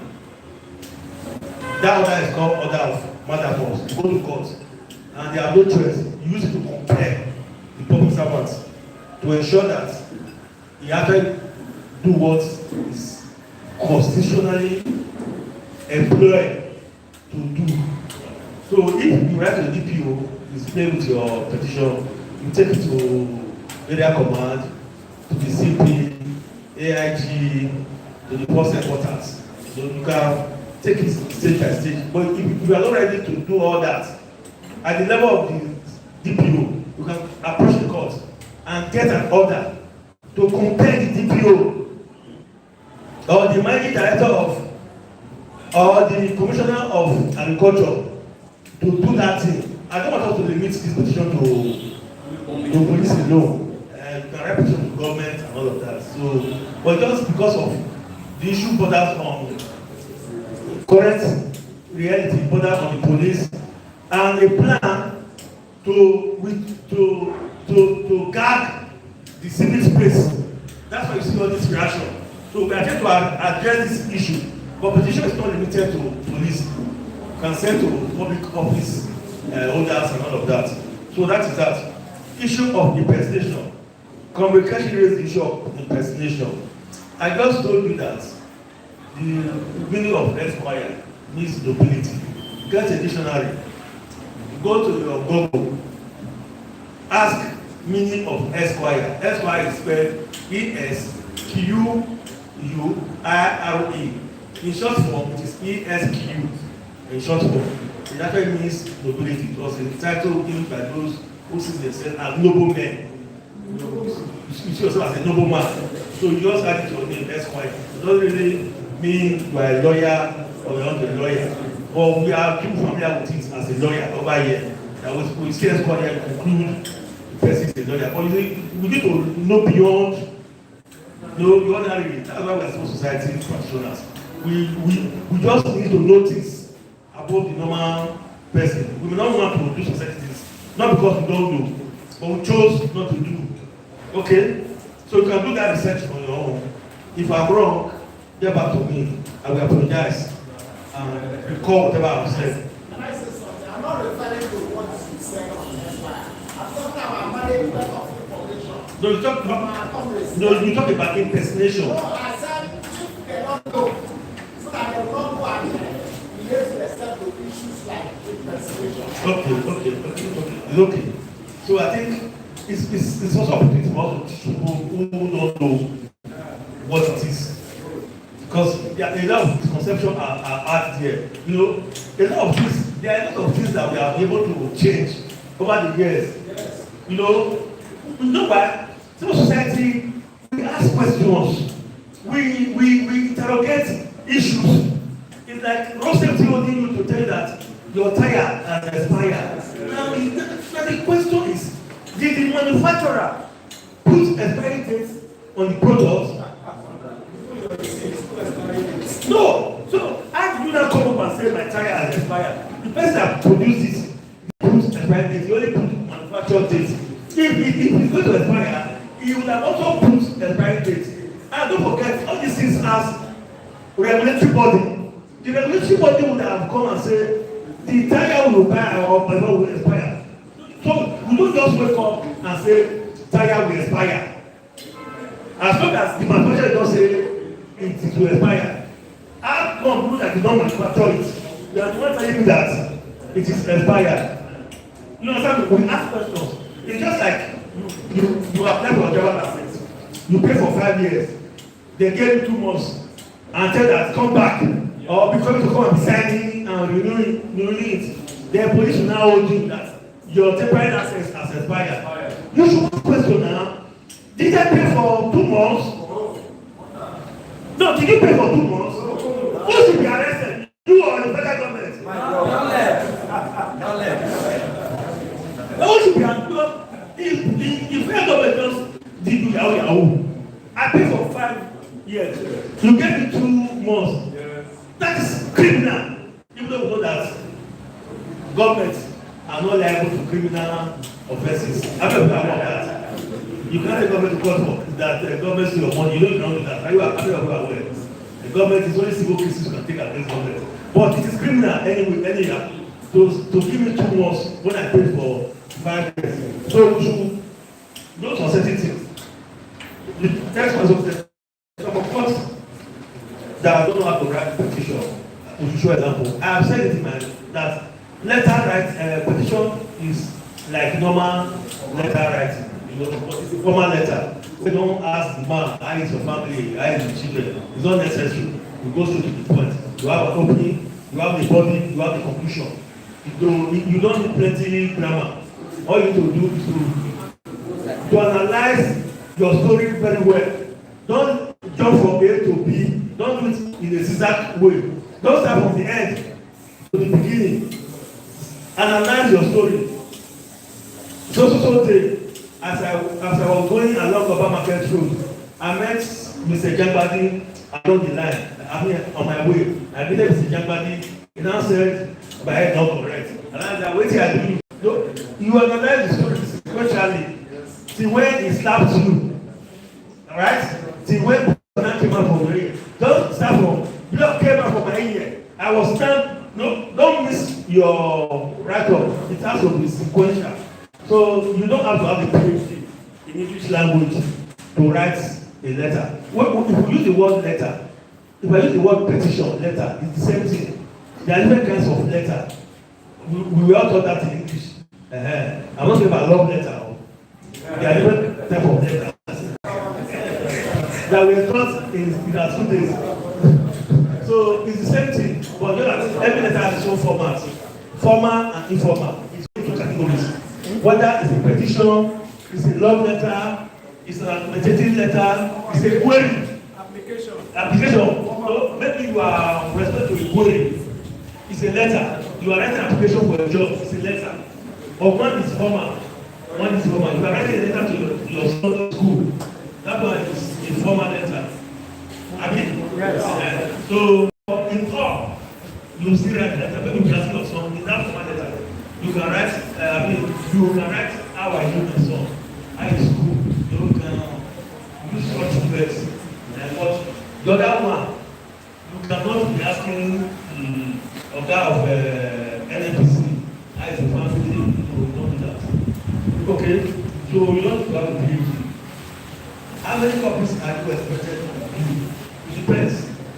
That order is called order of mandamus. You go to court and they have no choice. You use it to compel the public servant to ensure that he actually do what is constitutionally employed to do. So if you write to the DPO, you play with your petition, you take it to area command, to the CP, AIG, to the post headquarters. So you can take it stage by stage. But if you are not ready to do all that, at the level of the DPO, you can approach the court and get an order to compel the DPO or the managing director of or the commissioner of agriculture to do that thing. I don't want us to limit this petition to police alone. You can write petition to government and all of that. So, but just because of the issue borders on current reality, borders on the police, and a plan to gag the civil space. That's why you see all this reaction. So we are trying to address this issue. But petition is not limited to police. You can send to public office holders and all of that. So that is that. Issue of impersonation. Communication raised the issue of impersonation. I just told you that the meaning of Esquire means nobility. Get a dictionary. Go to your Google. Ask meaning of Esquire. Esquire is spelled ESQUIRE. In short form, it is ESQ. In short form, it actually means nobility. It was a title given by those who see themselves as noble men. You see yourself as a noble man. So you just add it to your name, Esquire. It doesn't really mean you are a lawyer or you are not a lawyer. But we are too familiar with it as a lawyer over here. That we see Esquire conclude the person is a lawyer. But we need to know beyond. No, ordinarily, that's why we are supposed society practitioners. We just need to notice about the normal person. We may not want to do society things, not because we don't know, but we chose not to do. Okay? So you can do that research on your own. If I'm wrong, get back to me. I will apologize and recall whatever I've said. Can I say something? I'm not referring to what you said on the slide. I'm talking about management of information. No, you talk about impersonation. No, I said if they don't know, so that they don't go and behave to accept the issues like impersonation. Okay. So I think it's also opportunity for people who don't know what it is. Because there are a lot of misconceptions are out there. A lot of things, there are a lot of things that we are able to change over the years. Yes. You know why? Civil society, we ask questions, we interrogate issues. It's like road safety holding you to tell you that your tire has expired. Now the question is, did the manufacturer put expiry dates on the product? No. So how do you now come up and say my tire has expired? The person that produced it should have also put the expiry date. And don't forget, all these things as regulatory body. The regulatory body would have come and say, the tire will buy or will expire. So we don't just wake up and say, tire will expire. As long as the manufacturer don't say it will expire, how come people that do not manufacture it, they are the ones telling you that it is expired? You understand? We ask questions. It's just like you apply for a driver license. You pay for 5 years. They gave you 2 months and tell that come back or because to come and be signing and renewing it. The police will now hold you that your temporary license has expired. You should question now. Did I pay for 2 months? No, did you pay for 2 months? Who should be arrested? You or the federal government? Who should be arrested? If federal government just did Yahoo, I pay for 5 years. You get me 2 months. That is criminal. Even though we know that governments are not liable to criminal offenses. I don't know about that. You can't take government to court for that government steal your money. You don't know that. Are you aware? The government is only civil cases you can take against government. But it is criminal anyway, anyhow. To give me 2 months when I paid for 5 years. So we should know some certain things. The text was of the of course that I don't know how to write petition. To show example, I have said it in my that letter write petition is like normal letter writing. You know, it's a formal letter. We don't ask the man, how is your family, how is your children. It's not necessary. We go straight to the point. You have an opening, you have the body, you have the conclusion. You don't need plenty grammar. All you need to do is to analyze your story very well. Don't jump from A to B. Don't do it in a zigzag way. Don't start from the end to the beginning. Analyze your story. So day, as I was going along Oba Market Road, I met Mr. Jangbadi along the line. I mean, on my way. I met Mr. Jangbadi. He now said, my head not correct. And I said, wait till I do. You analyze the story sequentially. See when he slapped you. Alright? See when Bonan came out from here. Don't start from, blood came out from my ear. I was stand, no, don't miss your write-up. It has to be sequential. So you don't have to have a PhD in English language to write a letter. If we use the word letter, if I use the word petition, letter, it's the same thing. There are different kinds of letter. We all taught that in English. I'm not saying about love letter. There are different type of letters that we taught in our 2 days. So it's the same thing, but you know, every letter has its own format. Formal and informal. It's 2 categories. Whether it's a petition, it's a love letter, it's an administrative letter, it's a query. Application. So maybe you are responding to a query. It's a letter. You are writing an application for a job. It's a letter. But one is formal. One is formal. You are writing a letter to your school. That one is a formal letter. I mean, yes. So in talk, you still write letter. Maybe you ask your son in that formal letter. You can write. You can write how I do my son. How is school? You can use such words. But the other one, you cannot be asking the guy of NNPC. How is the family? You don't do that. Okay, so you don't have a PhD. How many copies are you expected to do? It depends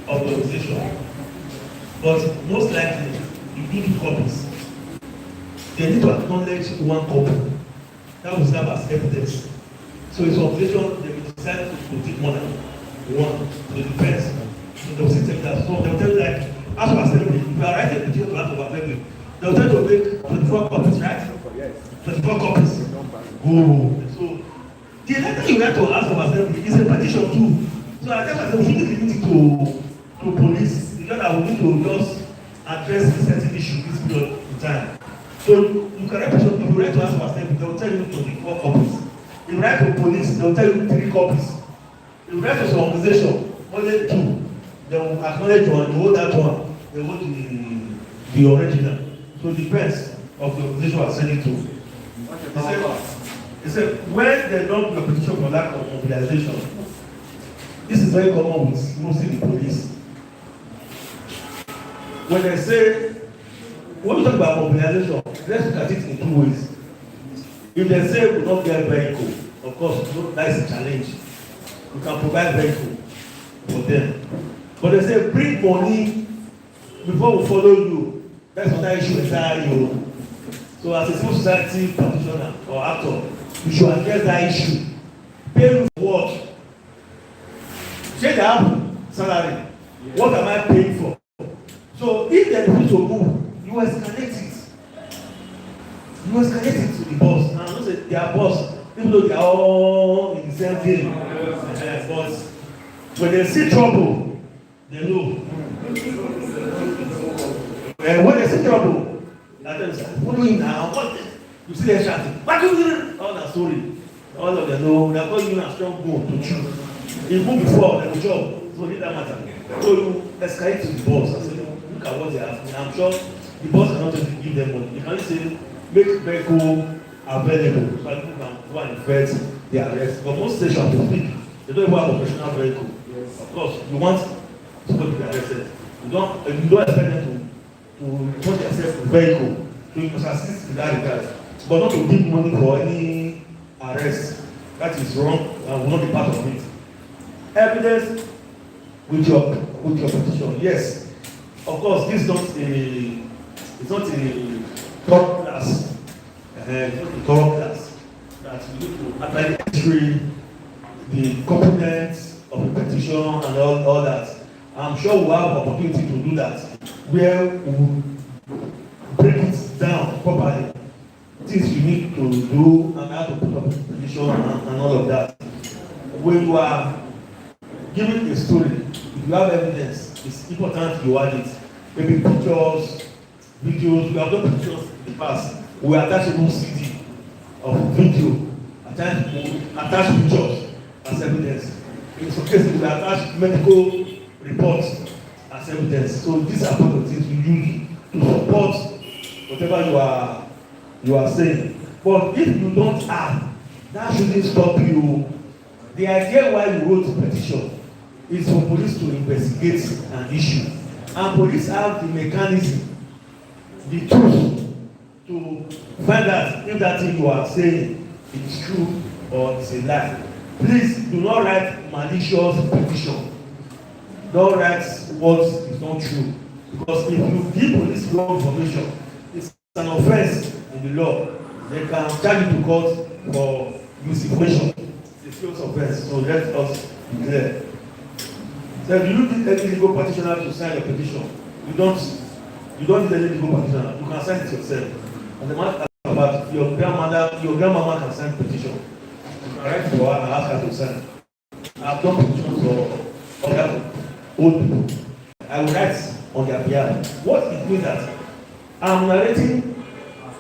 on the organization. But most likely, you do 2 copies. They need to acknowledge 1 copy. That will serve as evidence. So it's organization, they will decide to take more than 1. So it depends. So they will say that. So they will tell you like, as for assembly, if you are writing a petition to ask for assembly, they will tell you to make 24 copies, right? 24 copies. Oh, so the letter you write to ask for assembly is a petition too. So I tell myself, we shouldn't limit it to police. Because I will need to just address a certain issue this period of time. So you can write petition, if you write to ask for assembly, they will tell you 24 copies. If you write to police, they will tell you 3 copies. If you write to some organization, only 2. They will acknowledge 1, they hold that 1, they hold the original. So it depends of the organization you are sending to. They say when they don't do a petition for lack of mobilization, this is very common with mostly the police. When they say, when we talk about mobilization, let's look at it in two ways. If they say we don't get vehicle, of course, that is a challenge. We can provide vehicle for them. But they say bring money before we follow you. That's another issue entirely. So as a civil society practitioner or actor, you should address that issue. Pay me for what? Say they have salary. What am I paying for? So if they refuse to move, you escalate it. You escalate it to the boss. Now, don't say their boss, even though they are all in the same game. But when they see trouble, they know. When they see trouble, that them say, what are you doing now? What? You see them shouting, what are you doing? All that story. All of them know, they are calling you a strong bone to chew. You move before, they will job. So it doesn't matter. So you escalate to the boss and say, look at what they have. I'm sure the boss cannot just give them money. You can say, make vehicle available so people can go and effect the arrest. But most stations, they don't even have operational vehicle. Yes. Of course, you want somebody to be arrested. You don't expect them to put themselves in vehicle. So you must assist in that regard. But not to give money for any arrest. That is wrong and will not be part of it. Evidence with your petition. Yes. Of course, this is not a top class. It's not a top class that we need to apply the history, the components of the petition and all that. I'm sure we'll have opportunity to do that, where we break it down properly. Things you need to do and how to put up a petition and all of that. When you are giving a story, if you have evidence, it's important you add it. Maybe pictures, videos. We have done pictures in the past. We attach a CD of video, attach pictures as evidence. In some cases, we attach medical reports as evidence. So these are part of the things we use to support whatever you are saying. But if you don't have, that shouldn't stop you. The idea why you wrote the petition is for police to investigate an issue. And police have the mechanism, the tools to find out if that thing you are saying is true or is a lie. Please do not write malicious petition. Don't write what is not true. Because if you give police wrong information, it's an offense in the law. They can charge you to court for misinformation. It's a serious offense. So let us be clear. So if you need any legal petitioner to sign your petition, you don't need any legal petitioner. You can sign it yourself. And the matter about your grandmama can sign petition. You can write for her and ask her to sign. I've done petitions for other old people. I will write on their behalf. What it means that I'm narrating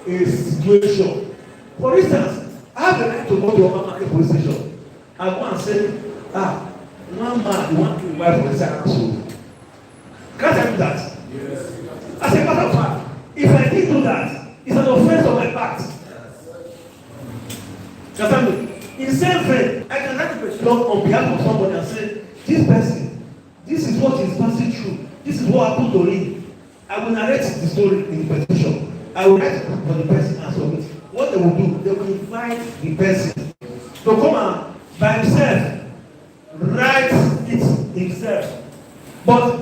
a situation. For instance, I have the right to go to a market police station and go and say, one man, you want to buy for the second soul. Can't I do that? Yes. As a matter of fact, if I did do that, it's an offense on my part. In the same vein, I can write a petition on behalf of somebody and say, this person, this is what is passing through. This is what happened to him. I will narrate the story in the petition. I will write for the person and submit. What they will do, they will invite the person to come and by himself write it himself. But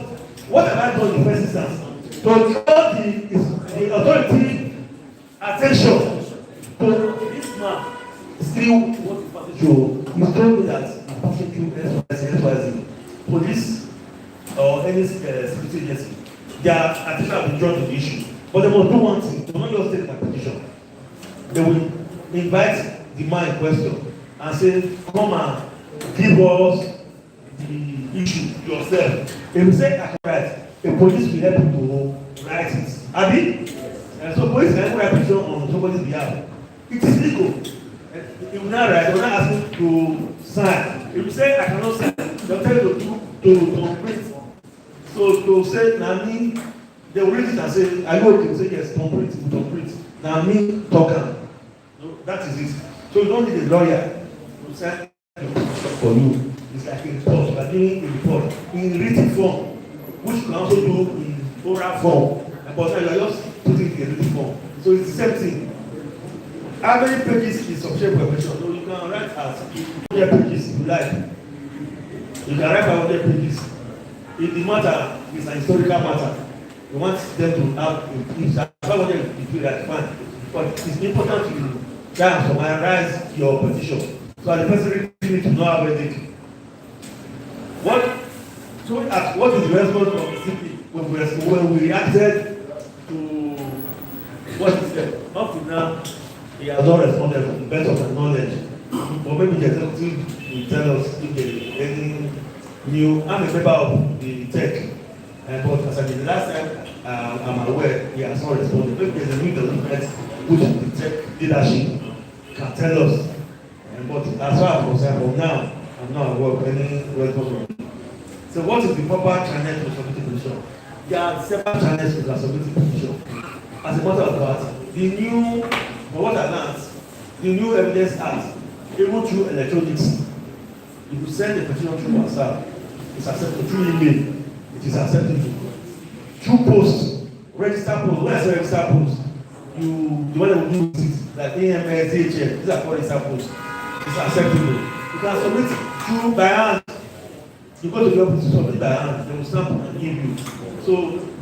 what have I done in the first instance? To draw the authority attention to this man still what is passing through. He told me that he's passing through XYZ. Police or any security agency, their attention will be drawn to the issue. But they must do one thing, they will not just take my petition. They will invite the man in question and say, come and give us the issue yourself. If you say I can write, a police will help you to write it. Abi? And so police can write petition on somebody's behalf. It is legal. If you not write, they will not ask you to sign. If you say I cannot sign, they'll tell you to print. So to say, now me, they will read it and say, are you okay? You say yes, don't print, don't print. Now me, talk. No, that is it. So you don't need a lawyer to sign for you. It's like a report. You are doing a report in written form, which you can also do in oral form. But now you are just putting it in a written form. So it's the same thing. How many pages is sufficient for a question? So you can write as 100 pages if you like. You can write 100 pages. If the matter is an historical matter, you want them to have if that fine. But it's important to try and summarize your position. So the person really need to know how it. What is the response of the CP when we reacted to what is said? Up to now, he has not responded to the best of his knowledge. Or maybe the executive will tell us if there is any new. I'm a member of the tech, but as I did the last time, I'm aware he has not responded. Maybe there's a new development which the tech leadership can tell us. But as far as concerned, from now, I'm not aware of any response. So what is the proper channel to submit petition? There are several channels to submit petition. As a matter of fact, the new, for what I learned, the new evidence act, even through electronics, if you send a petition through WhatsApp, it's accepted. Through email, it is acceptable. Through post, register post. When I say register post, the one that will do it, like AMS, DHL, these are called register post. It's acceptable. You can submit through by hand. You go to the office to submit by hand, they will stamp and give you. So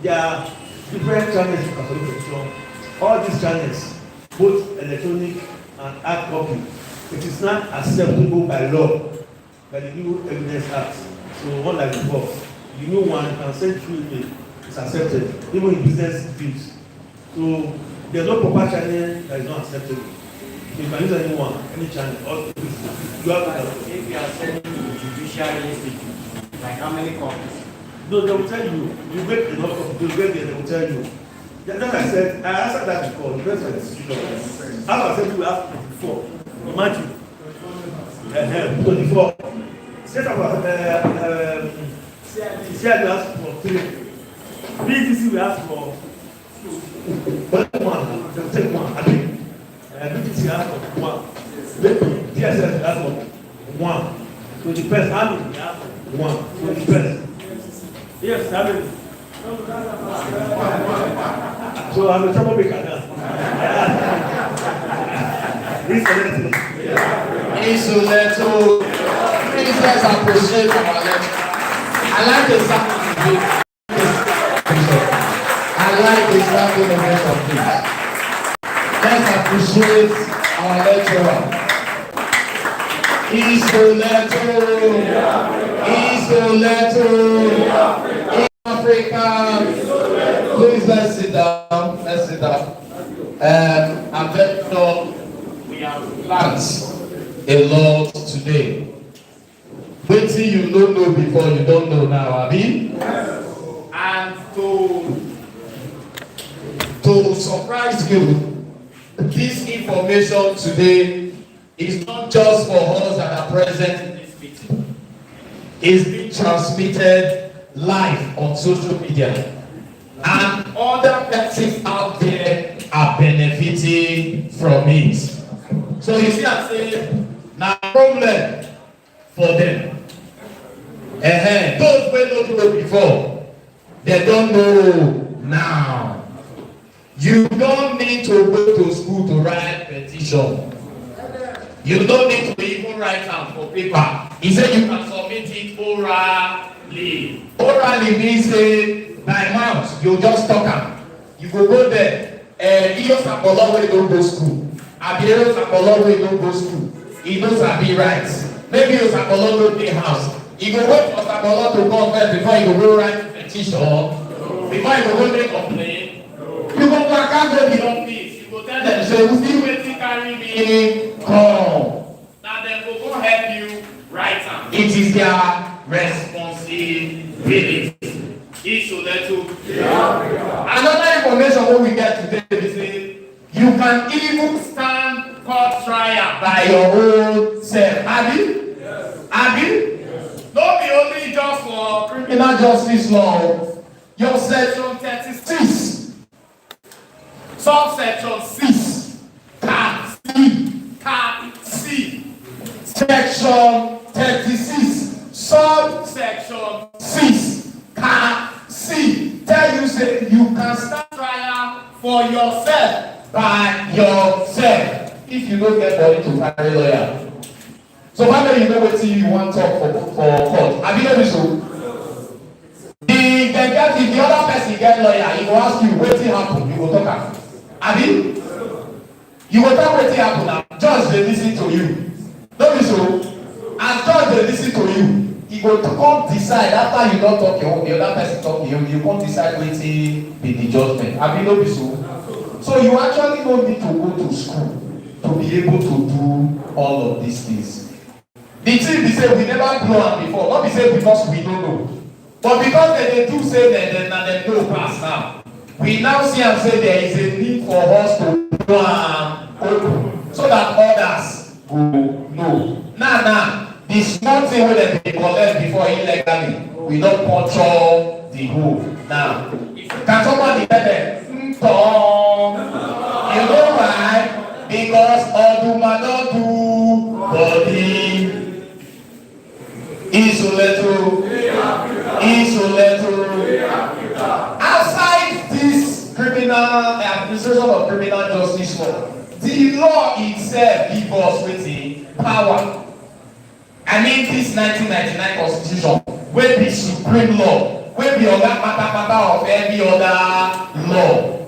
there are different channels you can submit petition. All these channels, both electronic and hard copy, it is not acceptable by law, by the new evidence act. So unlike before, the new one you can send through email, it's accepted, even in business fields. So there's no proper channel that is not acceptable. So you can use anyone, any channel, or you have to. If you are sending to judicial institute, like how many copies? No, they will tell you. You make enough of you get there, they will tell you. Then I said, I answered that before. The best institution. As I said, we have 24. Imagine. 24. Set about CID asked for 3. BTC we asked for 1. They will take 1. I think BTC asked for 1. DSS asked for 1. So the first army we asked for 1. So the first. Yes, I mean. So I'm a troublemaker now. Insuleto. Please let's appreciate our lecture. I like the sound of things. Let's appreciate our lecturer. Insuleto. Africa. Please let's sit down. I'm very sure we have learned a lot today. Wait till you don't know before you don't know now, Abi. Yes. And to surprise you, this information today is not just for us that are present in this meeting. It's being transmitted live on social media, and other persons out there are benefiting from it. So you see, I say, now problem for them. Those who don't know before, they don't know now. You don't need to go to school to write petition. You don't need to even write out for paper. He said you can submit it orally. Orally means by mouth, you just talk am. You go there. He knows Apollo wey don't go school. Abiero Apollo wey don't go school. He knows Abi rights. Maybe he Apollo don't dey house. He go wait for Apollo to come first before he go write petition. Before he go make complaint. You go back and go the office. You go tell them, say, we still waiting carry me come. Now them go help you write am. It is their responsibility. Another information what we get today is say you can even stand court trial by your own self. Abi? Yes. Abi? Yes. Don't be only just for criminal justice law. Your section 36. Subsection 6, Cap C, Cap C, Section 36, subsection 6, C, tell you say you can start trial for yourself by yourself if you don't get body to carry lawyer. So family, you know what you want to talk for court. Have you know this? If the other person get lawyer, he will ask you what happen. You will talk. Have you? You will talk what happen now. Judge they listen to you. Don't be so. As judge they listen to you, he will come decide after you don't talk your own. The other person talk your own. You can't decide what be the judgment. Have you know this? So you actually don't need to go to school to be able to do all of these things. The thing be say we never blow am before, not be say because we don't know. But because they do say that they know pass now, we now see and say there is a need for us to blow am open so that others will know. Now, the small thing wey dem dey collect before illegally, we don't control the whole. Now, can somebody tell them, Tom, you know why? Because Oduma don't do body. Isoleto. Outside this criminal administration of criminal justice law, the law itself gives us with the power. I mean this 1999 constitution, wey be supreme law, wey be other matter of every other law.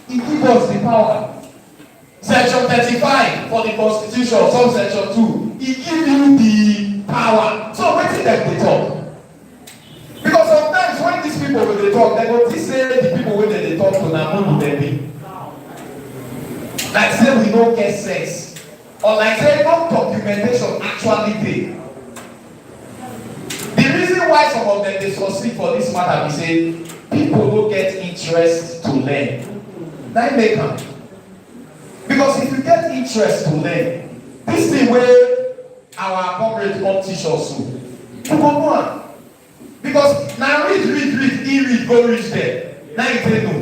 It gives us the power. Section 35 for the constitution, subsection 2, it gives you the power. So wetin dem dey talk? Because sometimes when these people wey dey talk, dem go think say the people wey dem dey talk to na mumu dem be. Like say we no get sense, or like say no documentation actually dey. The reason why some of them dey succeed for this matter be say people no get interest to learn. Na im make am. Because if you get interest to learn, this thing wey our comrade come teach us so, you go know am. Because now read, he read, go reach there. Now you say no.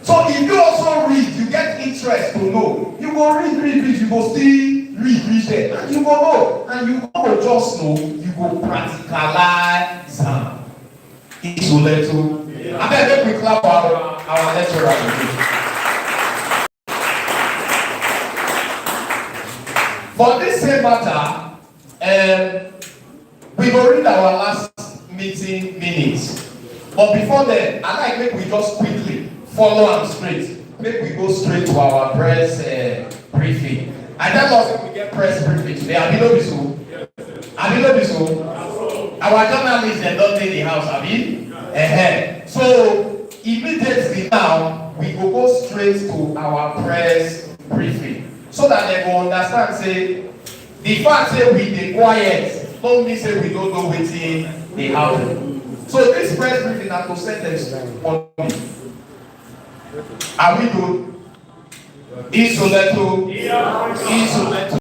So if you also read, you get interest to know. You go read, you go still read there. And you go know. And you go just know, you go practicalize am. It's so little. I beg we clap our lecturer. For this same matter, we go read our last meeting minutes. But before then, I like make we just quickly follow am straight. Make we go straight to our press briefing. I tell us if we get press briefing today. Abilo Bisu. Abilo Bisu. Our journalists they don't dey the house, abi? So immediately now we go straight to our press briefing so that they go understand say the fact say we dey quiet don't mean say we don't know wetin dey happen. So this press briefing na to set them. Are we good? Isoleto.